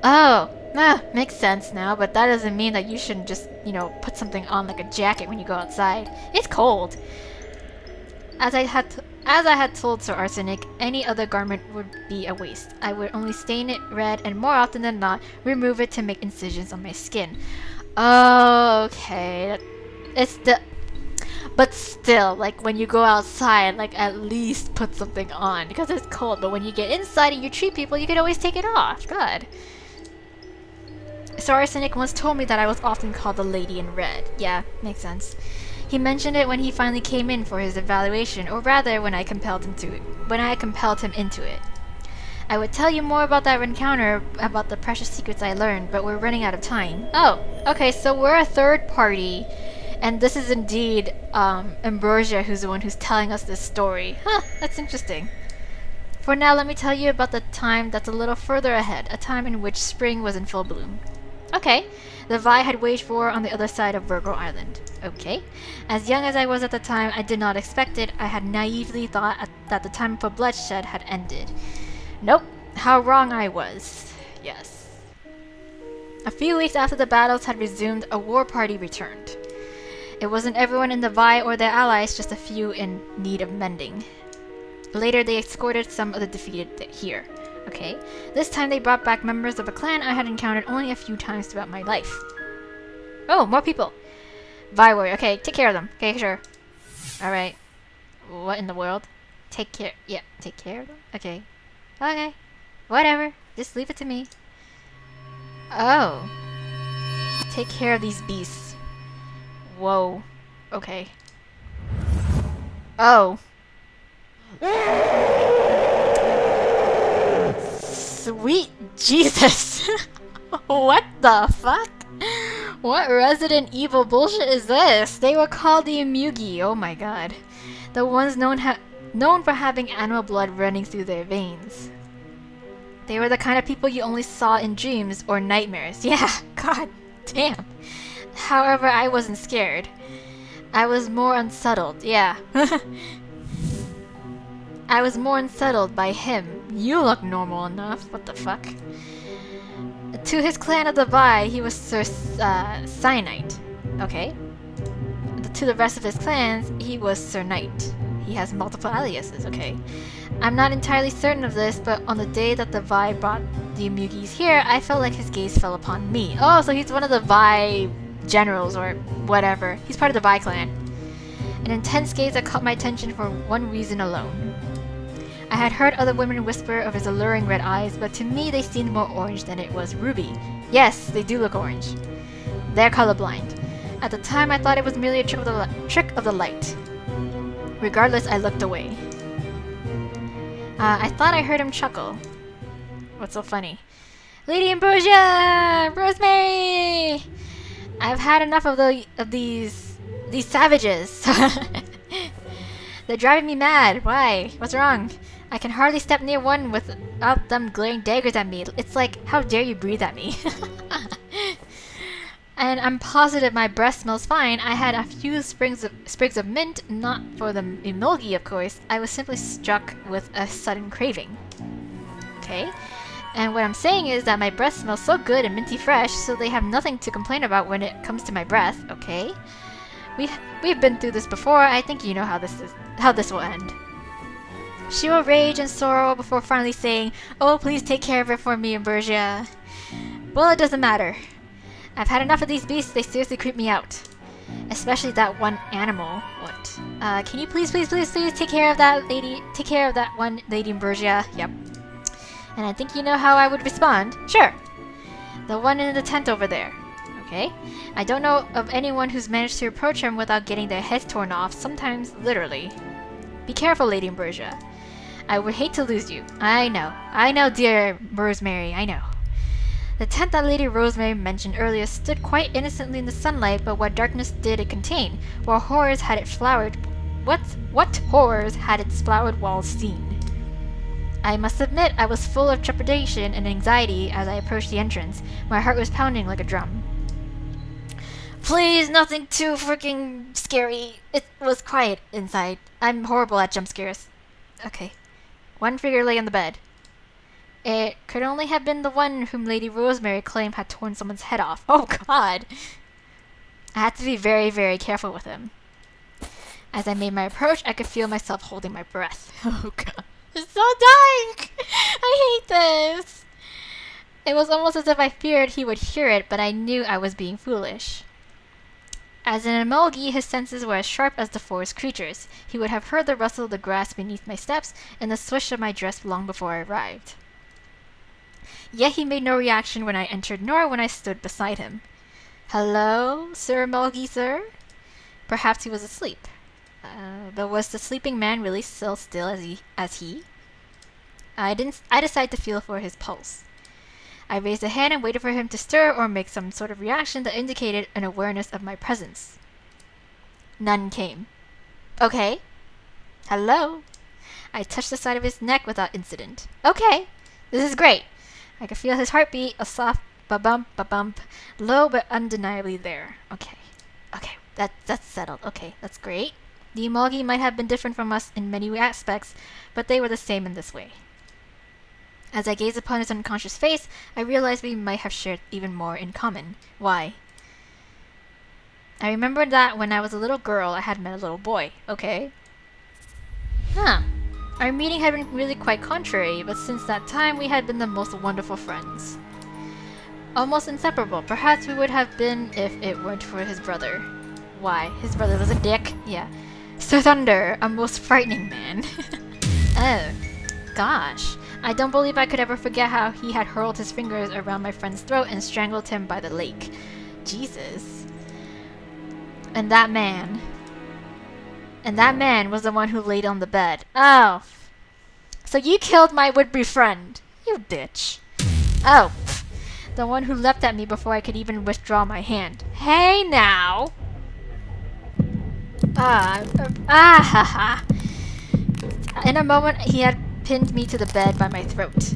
Oh, makes sense now, but that doesn't mean that you shouldn't just, you know, put something on like a jacket when you go outside. It's cold. As I had told Sir Arsenik, any other garment would be a waste. I would only stain it red and more often than not, remove it to make incisions on my skin. Okay. But still, like when you go outside, like at least put something on because it's cold. But when you get inside and you treat people, you can always take it off. God. Sir Arsenik once told me that I was often called the Lady in Red. Yeah, makes sense. He mentioned it when he finally came in for his evaluation, or rather when I compelled him into it. I would tell you more about that encounter, about the precious secrets I learned, but we're running out of time. Oh, okay, so we're a third party. And this is indeed Ambrosia who's the one who's telling us this story. Huh, that's interesting. For now, let me tell you about the time that's a little further ahead, a time in which spring was in full bloom. Okay. The Vi had waged war on the other side of Virgo Island. Okay. As young as I was at the time, I did not expect it. I had naively thought that the time for bloodshed had ended. Nope. How wrong I was. Yes. A few weeks after the battles had resumed, a war party returned. It wasn't everyone in the Vi or their allies, just a few in need of mending. Later, they escorted some of the defeated here. Okay. This time they brought back members of a clan I had encountered only a few times throughout my life. Oh, more people. Vi warrior. Okay, take care of them. Okay, sure. Alright. What in the world? Take care. Yeah, take care of them? Okay. Okay. Whatever. Just leave it to me. Oh. Take care of these beasts. Whoa. Okay. Oh. Sweet Jesus. What the fuck? What Resident Evil bullshit is this? They were called the Imugi. Oh my god. The ones known for having animal blood running through their veins. They were the kind of people you only saw in dreams or nightmares. Yeah, god damn. However, I wasn't scared. I was more unsettled. Yeah. I was more unsettled by him. You look normal enough. What the fuck? To his clan of the Vi, he was Sir Cyanite. Okay. To the rest of his clans, he was Sir Knight. He has multiple aliases, okay. I'm not entirely certain of this, but on the day that the Vi brought the Mugis here, I felt like his gaze fell upon me. Oh, so he's one of the Vi generals or whatever. He's part of the Vi clan. An intense gaze that caught my attention for one reason alone. I had heard other women whisper of his alluring red eyes, but to me they seemed more orange than it was ruby. Yes, they do look orange. They're colorblind. At the time, I thought it was merely a trick of the light. Regardless, I looked away. I thought I heard him chuckle. What's so funny? Lady Ambrosia! Rosemary! I've had enough of these savages. They're driving me mad. Why? What's wrong? I can hardly step near one without them glaring daggers at me. It's like, how dare you breathe at me? And I'm positive my breath smells fine. I had a few sprigs of mint, not for the emulgi, of course. I was simply struck with a sudden craving. Okay? And what I'm saying is that my breath smells so good and minty fresh, so they have nothing to complain about when it comes to my breath, okay? We've been through this before. I think you know how this will end. She will rage and sorrow before finally saying, "Oh, please take care of it for me, Ambrosia." Well, it doesn't matter. I've had enough of these beasts. They seriously creep me out. Especially that one animal. What? Can you please take care of that lady? Take care of that one lady, Ambrosia. Yep. And I think you know how I would respond. Sure. The one in the tent over there. Okay. I don't know of anyone who's managed to approach him without getting their heads torn off, sometimes literally. Be careful, Lady Ambrosia. I would hate to lose you. I know, dear Rosemary, I know. The tent that Lady Rosemary mentioned earlier stood quite innocently in the sunlight, but what darkness did it contain? What horrors had it flowered? What horrors had its flowered walls seen? I must admit, I was full of trepidation and anxiety as I approached the entrance. My heart was pounding like a drum. Please, nothing too freaking scary. It was quiet inside. I'm horrible at jump scares. Okay. One figure lay on the bed. It could only have been the one whom Lady Rosemary claimed had torn someone's head off. Oh god! I had to be very, very careful with him. As I made my approach, I could feel myself holding my breath. Oh god. It's so dark! I hate this! It was almost as if I feared he would hear it, but I knew I was being foolish. As an emulgi, his senses were as sharp as the forest creatures. He would have heard the rustle of the grass beneath my steps and the swish of my dress long before I arrived. Yet he made no reaction when I entered, nor when I stood beside him. Hello, Sir Emulgi, sir? Perhaps he was asleep. But was the sleeping man really still as he? I decided to feel for his pulse. I raised a hand and waited for him to stir or make some sort of reaction that indicated an awareness of my presence. None came. Okay. Hello. I touched the side of his neck without incident. Okay. This is great. I could feel his heartbeat, a soft Ba-bump, ba-bump. Low but undeniably there. Okay. Okay, that's settled. Okay, that's great. The Emogi might have been different from us in many aspects, but they were the same in this way. As I gazed upon his unconscious face, I realized we might have shared even more in common. Why? I remembered that when I was a little girl, I had met a little boy. Okay. Huh. Our meeting had been really quite contrary, but since that time, we had been the most wonderful friends. Almost inseparable. Perhaps we would have been if it weren't for his brother. Why? His brother was a dick? Yeah. Sir Thunder, a most frightening man. Oh. Gosh. I don't believe I could ever forget how he had hurled his fingers around my friend's throat and strangled him by the lake. Jesus. And that man was the one who laid on the bed. Oh. So you killed my would-be friend. You bitch. Oh. The one who leapt at me before I could even withdraw my hand. Hey now. Ha. In a moment, he had pinned me to the bed by my throat.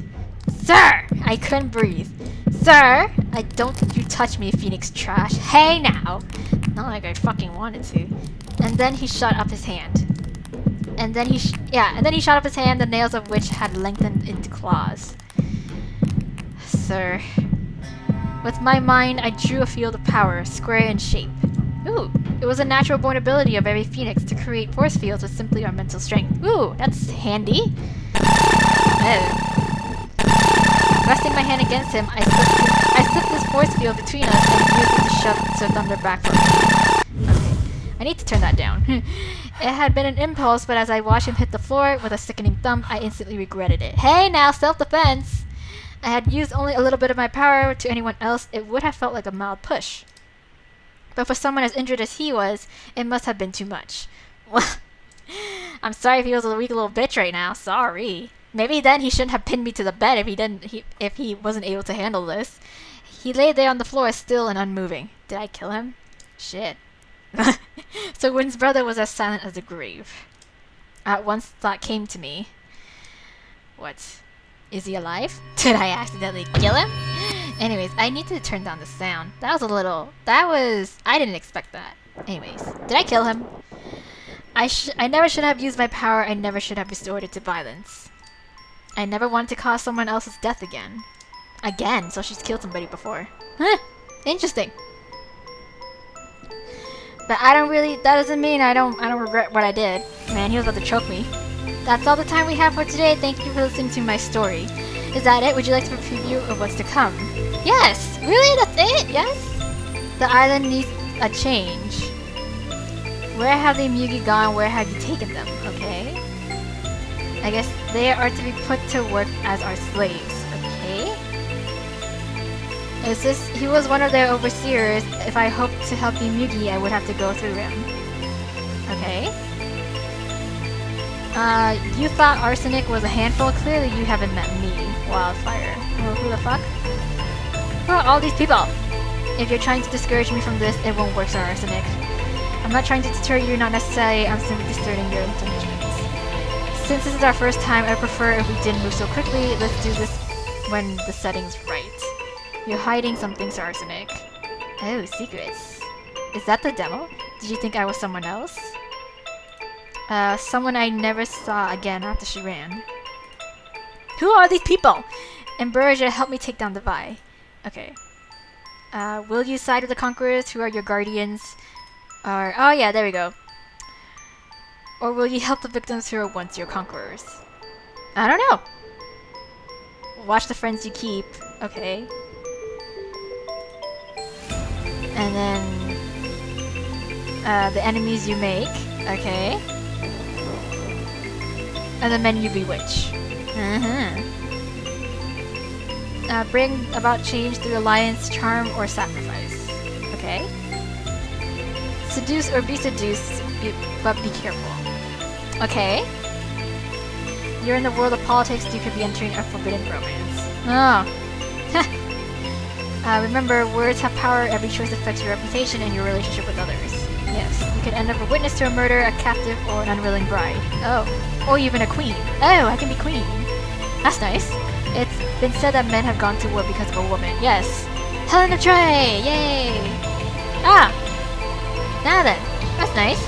Sir! I couldn't breathe. Sir! I don't think you touch me, Phoenix trash. Hey now! Not like I fucking wanted to. And then he shot up his hand. And then he shot up his hand, the nails of which had lengthened into claws. Sir. With my mind, I drew a field of power, square in shape. Ooh, it was a natural born ability of every phoenix to create force fields with simply our mental strength. Ooh, that's handy. Oh. Resting my hand against him, I slipped this force field between us and used it to shove Sir Thunder back from me. Okay, I need to turn that down. It had been an impulse, but as I watched him hit the floor with a sickening thump, I instantly regretted it. Hey now, self-defense! I had used only a little bit of my power. To anyone else, it would have felt like a mild push. But for someone as injured as he was, it must have been too much. Well, I'm sorry if he was a weak little bitch right now. Sorry. Maybe then he shouldn't have pinned me to the bed if he wasn't able to handle this. He lay there on the floor, still and unmoving. Did I kill him? Shit. So Wynn's brother was as silent as the grave. At once thought came to me. What? Is he alive? Did I accidentally kill him? Anyways, I need to turn down the sound. I didn't expect that. Anyways, did I kill him? I never should have used my power. I never should have resorted to violence. I never wanted to cause someone else's death again. Again, so she's killed somebody before. Huh, interesting. But that doesn't mean I don't regret what I did. Man, he was about to choke me. That's all the time we have for today. Thank you for listening to my story. Is that it? Would you like to preview of what's to come? Yes! Really? That's it? Yes? The island needs a change. Where have the Mugi gone? Where have you taken them? Okay. I guess they are to be put to work as our slaves. Okay. He was one of their overseers. If I hoped to help the Mugi, I would have to go through him. Okay. You thought Arsenik was a handful? Clearly you haven't met me, Wildfire. Well, who the fuck? Who are all these people? If you're trying to discourage me from this, it won't work, Sir Arsenik. I'm not trying to deter you, not necessarily. I'm simply discerning your intentions. Since this is our first time, I prefer if we didn't move so quickly. Let's do this when the setting's right. You're hiding something, Sir Arsenik. Oh, secrets. Is that the demo? Did you think I was someone else? Someone I never saw again after she ran. Who are these people? Ambrosia, help me take down the Vi. Okay. Will you side with the conquerors? Who are your guardians? Oh yeah, there we go. Or will you help the victims who are once your conquerors? I don't know. Watch the friends you keep. Okay. And then the enemies you make. Okay. And the men you bewitch. Bring about change through alliance, charm, or sacrifice. Okay. Seduce or be seduced, but be careful. Okay. You're in the world of politics, you could be entering a forbidden romance. Oh. Remember, words have power, every choice affects your reputation and your relationship with others. Yes, you could end up a witness to a murder, a captive, or an unwilling bride. Oh. Or even a queen. Oh, I can be queen. That's nice. It's been said that men have gone to war because of a woman. Yes. Helen of Troy! Yay! Ah! Now then, that's nice.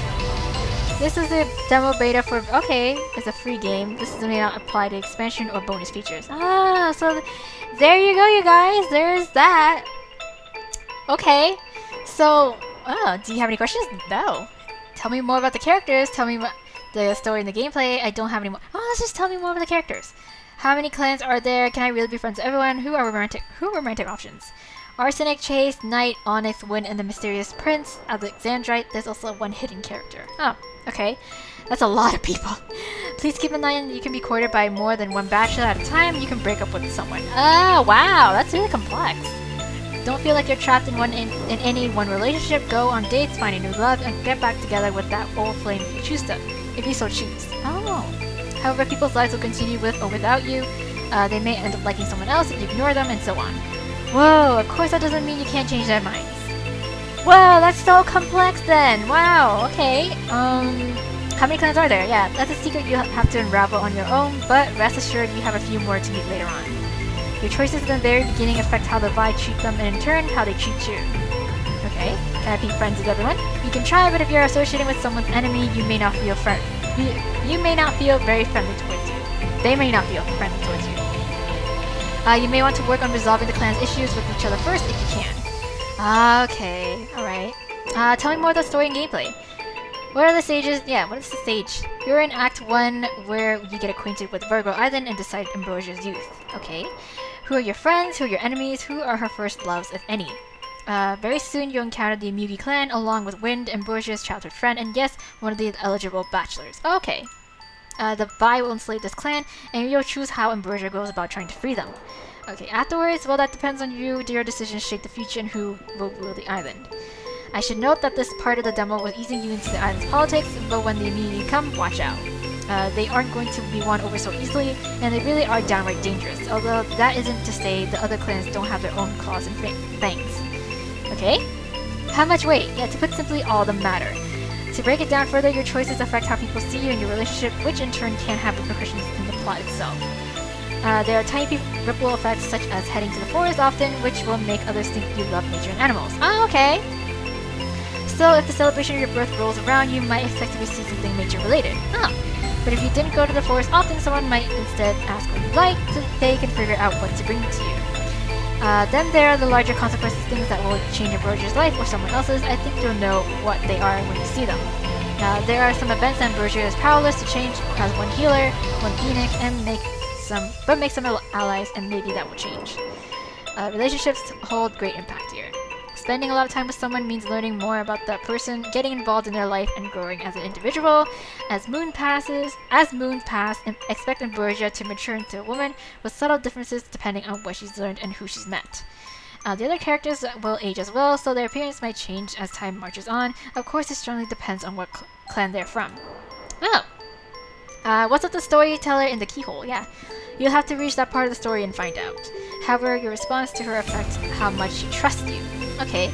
This is a demo beta for... Okay, it's a free game. This may not apply to expansion or bonus features. Ah, so there you go, you guys. There's that. Okay, so... Oh, do you have any questions? No. Tell me more about the characters. Tell me about the story and the gameplay. I don't have any more. Oh, let's just tell me more about the characters. How many clans are there? Can I really be friends with everyone? Who are romantic options? Arsenic, Chase, Knight, Onyx, Wind, and the Mysterious Prince, Alexandrite. There's also one hidden character. Oh, okay. That's a lot of people. Please keep in mind you can be courted by more than one bachelor at a time. You can break up with someone. Oh, wow. That's really complex. Don't feel like you're trapped in any one relationship. Go on dates, find a new love, and get back together with that old flame if you choose to. If you so choose. Oh. However, people's lives will continue with or without you. They may end up liking someone else if you ignore them, and so on. Whoa, of course that doesn't mean you can't change their minds. Whoa, that's so complex then. Wow, okay. How many clans are there? Yeah, that's a secret you have to unravel on your own, but rest assured you have a few more to meet later on. Your choices in the very beginning affect how the Vi treat them and in turn, how they treat you. Okay, can I be friends with everyone? You can try, but if you're associating with someone's enemy, you may not feel you may not feel very friendly towards you. They may not feel friendly towards you. You may want to work on resolving the clan's issues with each other first if you can. Okay, alright. Tell me more of the story and gameplay. What are the stages? Yeah, what is the stage? You're in Act 1 where you get acquainted with Virgo Island and decide Ambrosia's youth. Okay. Who are your friends? Who are your enemies? Who are her first loves, if any? Very soon you'll encounter the Mugi clan along with Wind, Ambrosia's childhood friend, and yes, one of the eligible bachelors. Okay. The Vi will enslave this clan, and you'll choose how Ambrosia goes about trying to free them. Okay, afterwards, well, that depends on you. Your decisions shape the future and who will rule the island. I should note that this part of the demo was easing you into the island's politics, but when the immunity come, watch out. They aren't going to be won over so easily, and they really are downright dangerous, although that isn't to say the other clans don't have their own claws and fangs. Okay? How much weight? Yeah, to put simply, all the matter. To break it down further, your choices affect how people see you and your relationship, which in turn can have repercussions in the plot itself. There are tiny ripple effects such as heading to the forest often, which will make others think you love nature and animals. Oh, okay! Still, if the celebration of your birth rolls around, you might expect to receive something nature-related. Oh. But if you didn't go to the forest often, someone might instead ask what you like, so they can figure out what to bring to you. Then there are the larger consequences, things that will change Ambrosia's life or someone else's. I think you'll know what they are when you see them. There are some events that Ambrosia is powerless to change, has one healer, one phoenix, and make some allies, and maybe that will change. Relationships hold great impact here. Spending a lot of time with someone means learning more about that person, getting involved in their life, and growing as an individual. As moons pass, expect Ambrosia to mature into a woman with subtle differences depending on what she's learned and who she's met. The other characters will age as well, so their appearance might change as time marches on. Of course, it strongly depends on what clan they're from. Oh! What's with the storyteller in the keyhole? Yeah. You'll have to reach that part of the story and find out. However, your response to her affects how much she trusts you. Okay,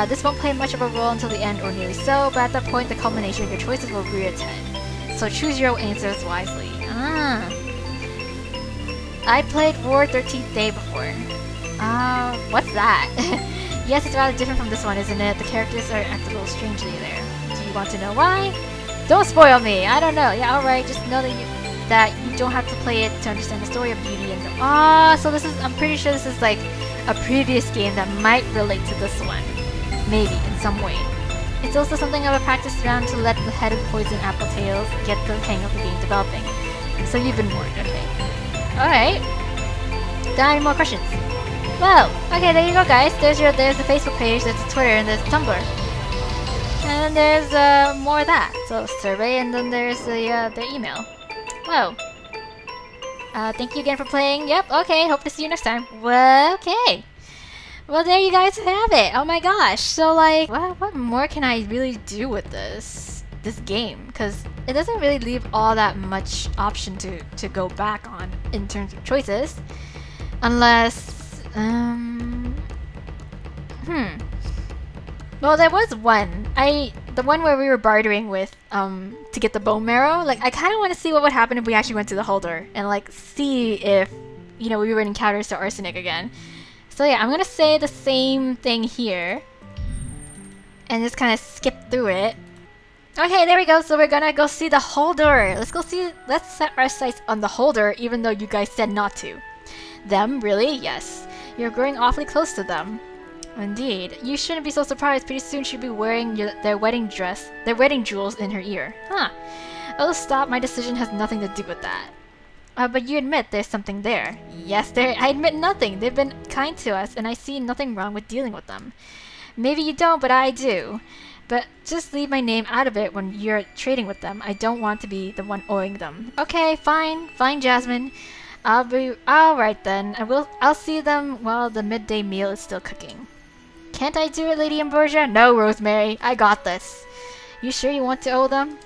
this won't play much of a role until the end or nearly so, but at that point the culmination of your choices will rear its head. So choose your answers wisely. I played War 13th Day before. What's that? Yes, it's rather different from this one, isn't it? The characters are act a little strangely there. Do you want to know why? Don't spoil me! I don't know. Yeah, alright, just know that you don't have to play it to understand the story of Beauty and so this is, I'm pretty sure this is like a previous game that might relate to this one. Maybe, in some way. It's also something of a practice round to let the head of Poison Apple Tails get the hang of the game developing. So you've been warned, okay. Alright. Got any more questions? Well, okay, there you go guys. There's the Facebook page, there's the Twitter, and there's the Tumblr. And there's more of that. So survey, and then there's the email. Whoa. Thank you again for playing. Yep, okay, hope to see you next time. Well, okay. Well, there you guys have it. Oh my gosh. So, like, what more can I really do with this game? Because it doesn't really leave all that much option to go back on in terms of choices. Unless, Well, there was one. The one where we were bartering with, to get the bone marrow. Like, I kind of want to see what would happen if we actually went to the holder and, like, see if, we would encounter Sir Arsenik again. So yeah, I'm gonna say the same thing here. And just kind of skip through it. Okay, there we go. So we're gonna go see the holder. Let's set our sights on the holder, even though you guys said not to. Them? Really? Yes. You're growing awfully close to them. Indeed. You shouldn't be so surprised. Pretty soon she'll be wearing their wedding jewels in her ear. Huh. Oh, stop. My decision has nothing to do with that. But you admit there's something there. Yes, I admit nothing. They've been kind to us, and I see nothing wrong with dealing with them. Maybe you don't, but I do. But just leave my name out of it when you're trading with them. I don't want to be the one owing them. Okay, fine. Fine, Jasmine. Alright then. I'll see them while the midday meal is still cooking. Can't I do it, Lady Ambrosia? No, Rosemary. I got this. You sure you want to owe them?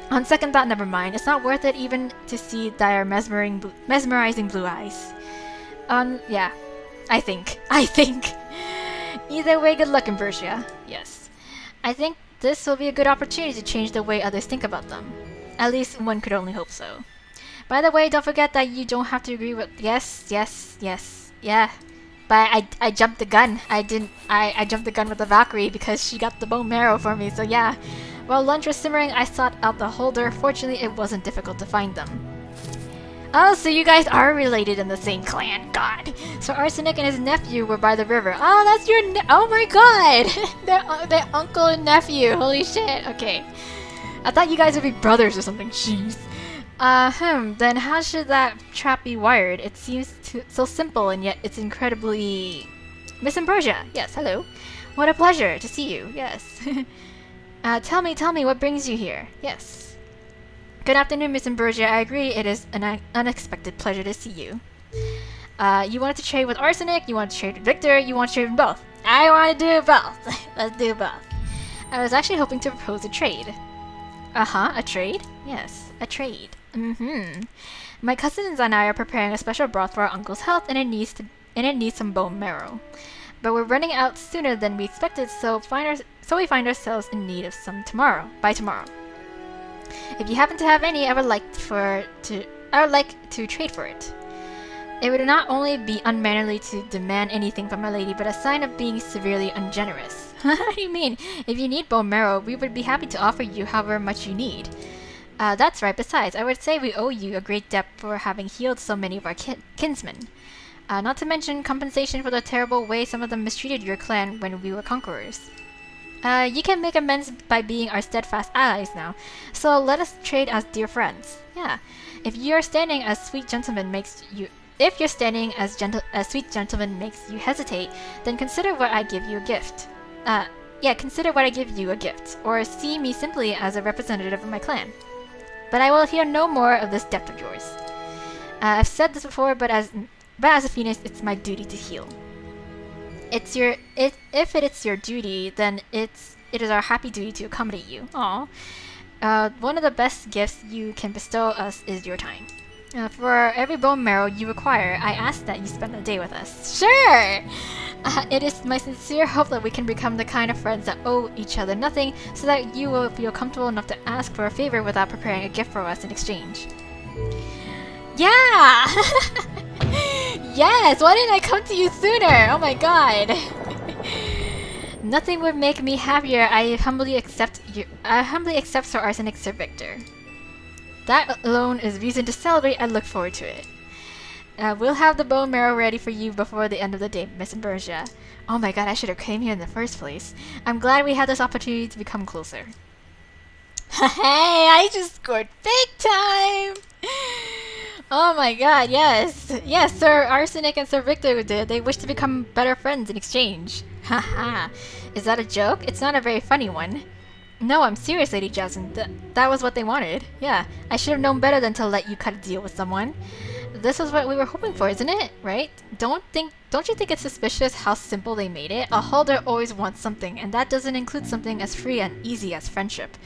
On second thought, never mind. It's not worth it even to see their mesmerizing blue eyes. Yeah. I think. Either way, good luck, Ambrosia. Yes. I think this will be a good opportunity to change the way others think about them. At least one could only hope so. By the way, don't forget that you don't have to agree with yes. Yeah. But I jumped the gun. I jumped the gun with the Valkyrie because she got the bone marrow for me, so yeah. While lunch was simmering, I sought out the holder. Fortunately, it wasn't difficult to find them. Oh, so you guys are related in the same clan. God. So Arsenik and his nephew were by the river. Oh, that's your oh my god! They're uncle and nephew. Holy shit. Okay. I thought you guys would be brothers or something. Jeez. Then how should that trap be wired? It seems so simple, and yet it's incredibly... Miss Ambrosia! Yes, hello. What a pleasure to see you. Yes. Tell me, what brings you here? Yes. Good afternoon, Miss Ambrosia. I agree, it is an unexpected pleasure to see you. You wanted to trade with Arsenik, you want to trade with Victor, you want to trade with both. I want to do both. Let's do both. I was actually hoping to propose a trade. A trade? Yes, a trade. My cousins and I are preparing a special broth for our uncle's health, and it needs some bone marrow. But we're running out sooner than we expected, so we find ourselves in need of some by tomorrow. If you happen to have any, I would like to trade for it. It would not only be unmannerly to demand anything from a lady, but a sign of being severely ungenerous. What do you mean? If you need bone marrow, we would be happy to offer you however much you need. That's right. Besides, I would say we owe you a great debt for having healed so many of our kinsmen. Not to mention compensation for the terrible way some of them mistreated your clan when we were conquerors. You can make amends by being our steadfast allies now, so let us trade as dear friends. Yeah, if your standing as sweet gentleman makes you hesitate, then consider what I give you a gift. Consider what I give you a gift, or see me simply as a representative of my clan. But I will hear no more of this debt of yours. I've said this before, but as a phoenix, it's my duty to heal. If it is your duty, then it is our happy duty to accommodate you. Aw. One of the best gifts you can bestow us is your time. For every bone marrow you require, I ask that you spend a day with us. Sure! It is my sincere hope that we can become the kind of friends that owe each other nothing, so that you will feel comfortable enough to ask for a favor without preparing a gift for us in exchange. Yeah! Yes! Why didn't I come to you sooner? Oh my god! Nothing would make me happier. I humbly accept Sir Arsenik, Sir Victor. That alone is reason to celebrate. I look forward to it. We'll have the bone marrow ready for you before the end of the day, Miss Ambrosia. Oh my god, I should have came here in the first place. I'm glad we had this opportunity to become closer. Hey, I just scored big time! Oh my god, yes! Yes, Sir Arsenik and Sir Victor did. They wish to become better friends in exchange. Haha. Is that a joke? It's not a very funny one. No, I'm serious, Lady Jasmine. That was what they wanted. Yeah, I should have known better than to let you cut a deal with someone. This is what we were hoping for, isn't it? Right? Don't you think it's suspicious how simple they made it? A holder always wants something, and that doesn't include something as free and easy as friendship.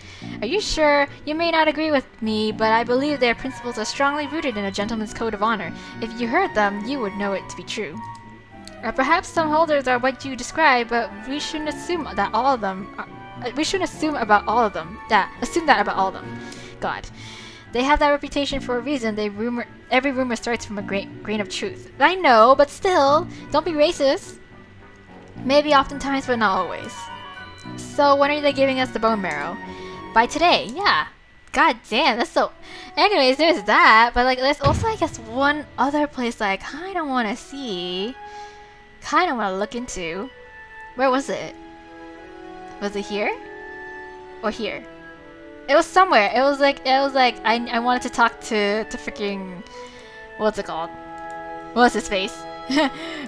Are you sure? You may not agree with me, but I believe their principles are strongly rooted in a gentleman's code of honor. If you heard them, you would know it to be true. Perhaps some holders are what you describe, but we shouldn't assume that about all of them. God. They have that reputation for a reason. Every rumor starts from a grain of truth. I know, but still, don't be racist. Maybe oftentimes, but not always. So when are they giving us the bone marrow? By today, yeah. God damn, that's so... Anyways, there's that, but like, there's also, I guess, one other place that I kind of want to see. Kind of want to look into. Where was it? Was it here? Or here? It was somewhere. It was like I wanted to talk to freaking... What's it called? What's his face?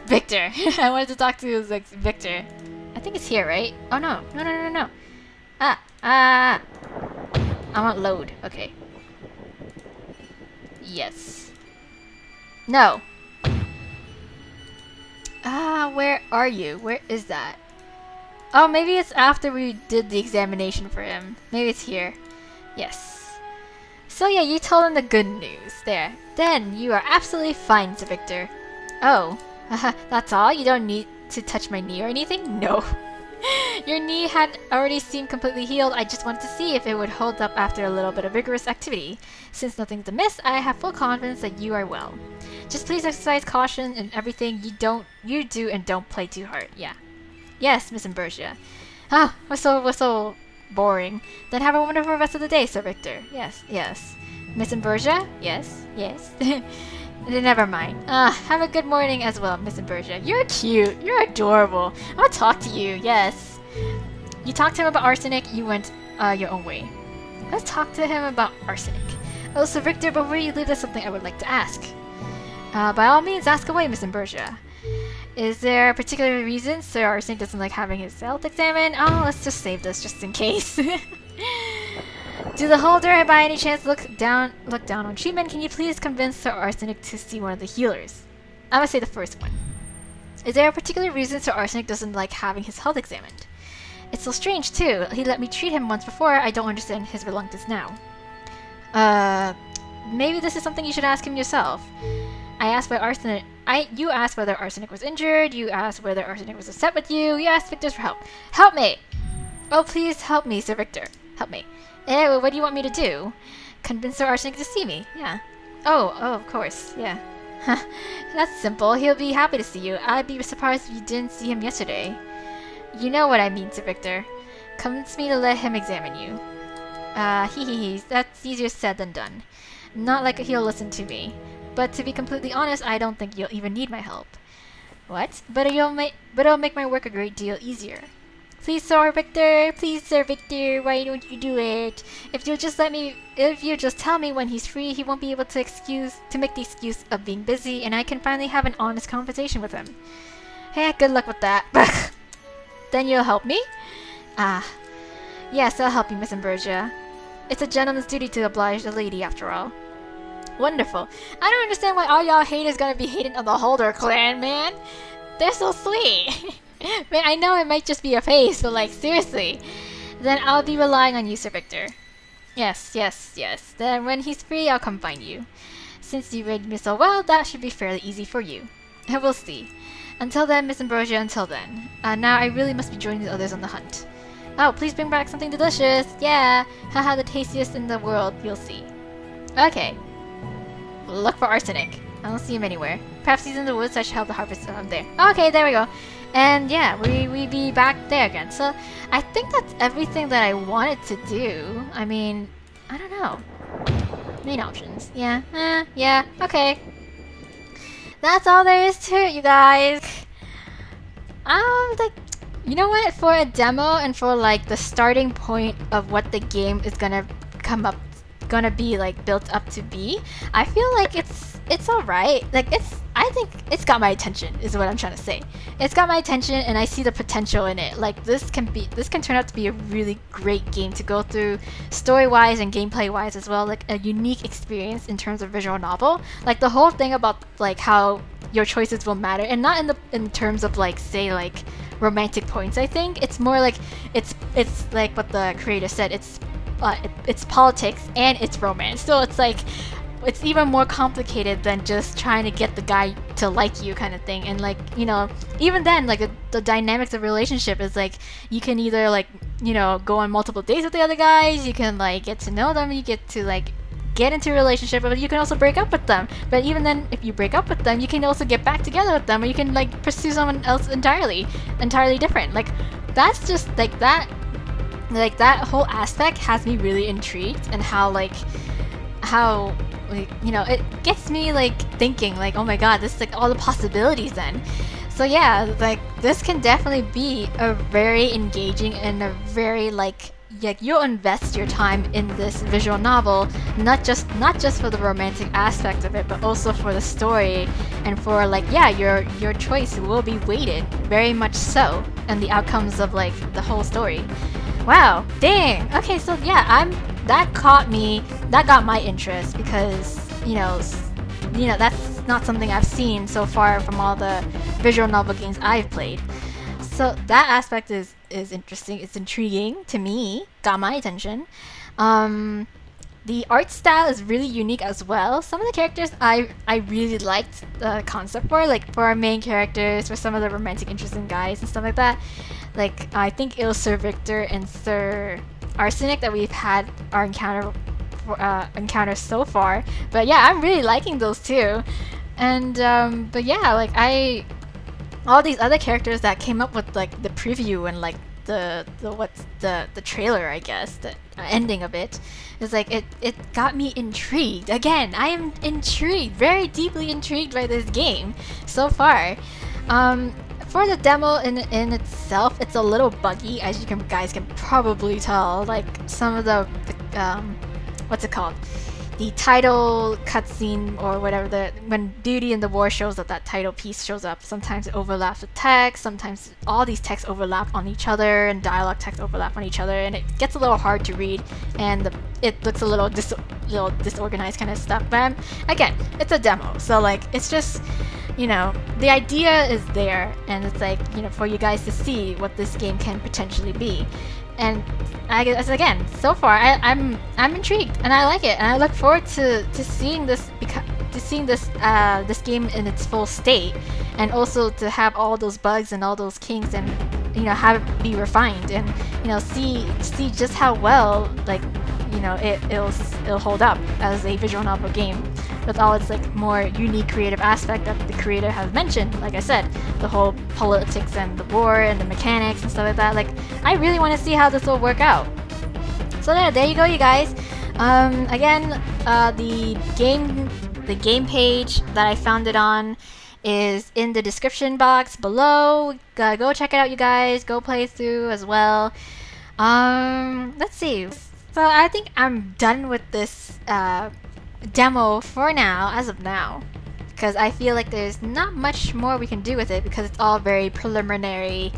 Victor. I wanted to talk to like Victor. I think it's here, right? Oh no. No. I want load. Okay. Yes. No. Where are you? Where is that? Oh, maybe it's after we did the examination for him. Maybe it's here. Yes. So yeah, you told him the good news. There. Then you are absolutely fine, Sir Victor. Oh. That's all? You don't need to touch my knee or anything? No. Your knee had already seemed completely healed. I just wanted to see if it would hold up after a little bit of vigorous activity. Since nothing's amiss, I have full confidence that you are well. Just please exercise caution in everything you do and don't play too hard. Yeah. Yes, Miss Ambrosia. Ah, we're so boring. Then have a wonderful rest of the day, Sir Victor. Yes. Miss Ambrosia? Yes. Never mind. Have a good morning as well, Miss Ambrosia. You're cute. You're adorable. I want to talk to you. Yes. You talked to him about Arsenik. You went your own way. Let's talk to him about Arsenik. Oh, Sir Victor, before you leave, there's something I would like to ask. By all means, ask away, Miss Ambrosia. Is there a particular reason Sir Arsenik doesn't like having his health examined? Oh, let's just save this just in case. Do the holder by any chance look down on treatment? Can you please convince Sir Arsenik to see one of the healers? I'm gonna say the first one. Is there a particular reason Sir Arsenik doesn't like having his health examined? It's so strange too. He let me treat him once before. I don't understand his reluctance now. Maybe this is something you should ask him yourself. You asked whether Arsenik was injured. You asked whether Arsenik was upset with you. You asked Victor for help. Help me! Oh, please help me, Sir Victor. Help me. Eh, what do you want me to do? Convince Sir Arsenik to see me. Yeah. Oh, of course. Yeah. That's simple. He'll be happy to see you. I'd be surprised if you didn't see him yesterday. You know what I mean, Sir Victor. Convince me to let him examine you. That's easier said than done. Not like he'll listen to me. But to be completely honest, I don't think you'll even need my help. What? But it'll make my work a great deal easier. Please, Sir Victor, why don't you do it? If you just tell me when he's free, he won't be able to make the excuse of being busy, and I can finally have an honest conversation with him. Hey, good luck with that. Then you'll help me? Yes, I'll help you, Miss Ambrosia. It's a gentleman's duty to oblige a lady, after all. Wonderful. I don't understand why all y'all hate is gonna be hating on the Holder clan, man. They're so sweet. Man, I know it might just be a face, but like, seriously. Then I'll be relying on you, Sir Victor. Yes. Then when he's free, I'll come find you. Since you rated me so well, that should be fairly easy for you. We'll see. Until then, Miss Ambrosia, until then. Now I really must be joining the others on the hunt. Oh, please bring back something delicious. Yeah. Haha, the tastiest in the world, you'll see. Okay. Look for Arsenik. I don't see him anywhere. Perhaps he's in the woods. I should help the harvest there. Okay, there we go. And yeah, we be back there again. So I think that's everything that I wanted to do. I mean, I don't know. Main options. Yeah. Okay. That's all there is to it, you guys. Like, you know what? For a demo and for like the starting point of what the game is gonna be like built up to be, I feel like it's alright. Like I think it's got my attention is what I'm trying to say. It's got my attention and I see the potential in it. Like this can turn out to be a really great game to go through story wise and gameplay wise as well. Like a unique experience in terms of visual novel. Like the whole thing about like how your choices will matter, and not in terms of like say like romantic points. I think it's more like it's like what the creator said. It's politics and it's romance. So it's like it's even more complicated than just trying to get the guy to like you kind of thing. And like, you know, even then, like the dynamics of relationship is like you can either like, you know, go on multiple dates with the other guys, you can like get to know them, you get to like get into a relationship, but you can also break up with them. But even then, if you break up with them, you can also get back together with them, or you can like pursue someone else entirely different. Like that's just like that whole aspect has me really intrigued, and how you know, it gets me like thinking like, oh my god, this is like all the possibilities then. So yeah, like this can definitely be a very engaging and a very like you'll invest your time in this visual novel, not just for the romantic aspect of it, but also for the story, and for like, yeah, your choice will be weighted very much so, and the outcomes of like the whole story. Wow, dang. Okay, so yeah, that got my interest, because you know that's not something I've seen so far from all the visual novel games I've played. So that aspect is interesting. It's intriguing to me. Got my attention. The art style is really unique as well. Some of the characters I really liked the concept for, like for our main characters, for some of the romantic interesting guys and stuff like that. Like I think it was Sir Victor and Sir Arsenik that we've had our encounters so far. But yeah, I'm really liking those too. And but yeah, like all these other characters that came up with like the preview and like the trailer, I guess, the ending of it is like it got me intrigued. Again, I am intrigued, very deeply intrigued by this game so far. For the demo in itself, it's a little buggy, as you guys can probably tell. Like some of the what's it called? The title cutscene or whatever, when Duty in the War shows up, that title piece shows up. Sometimes it overlaps with text, sometimes all these texts overlap on each other, and dialogue text overlap on each other, and it gets a little hard to read, and it looks a little disorganized kind of stuff. But again, it's a demo, so like it's just, you know, the idea is there, and it's like, you know, for you guys to see what this game can potentially be. And I guess again, so far I'm intrigued, and I like it, and I look forward to seeing this this game in its full state, and also to have all those bugs and all those kinks, and you know, have it be refined, and you know, see just how well, like, you know, it'll hold up as a visual novel game with all its like more unique creative aspect that the creator has mentioned. Like I said, the whole politics and the war and the mechanics and stuff like that. Like, I really want to see how this will work out. So there you go, you guys. Again, the game page that I found it on is in the description box below. Go check it out, you guys. Go play through as well. Let's see. So I think I'm done with this demo for now, as of now, because I feel like there's not much more we can do with it, because it's all very preliminary,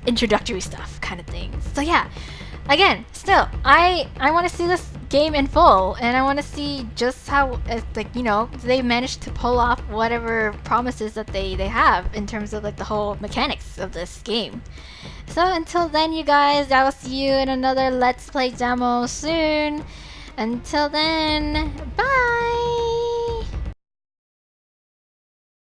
introductory stuff kind of thing. So yeah, again, still, I want to see this game in full, and I want to see just how, like, you know, they managed to pull off whatever promises that they have in terms of like the whole mechanics of this game. So until then, you guys, I will see you in another Let's Play demo soon. Until then, bye!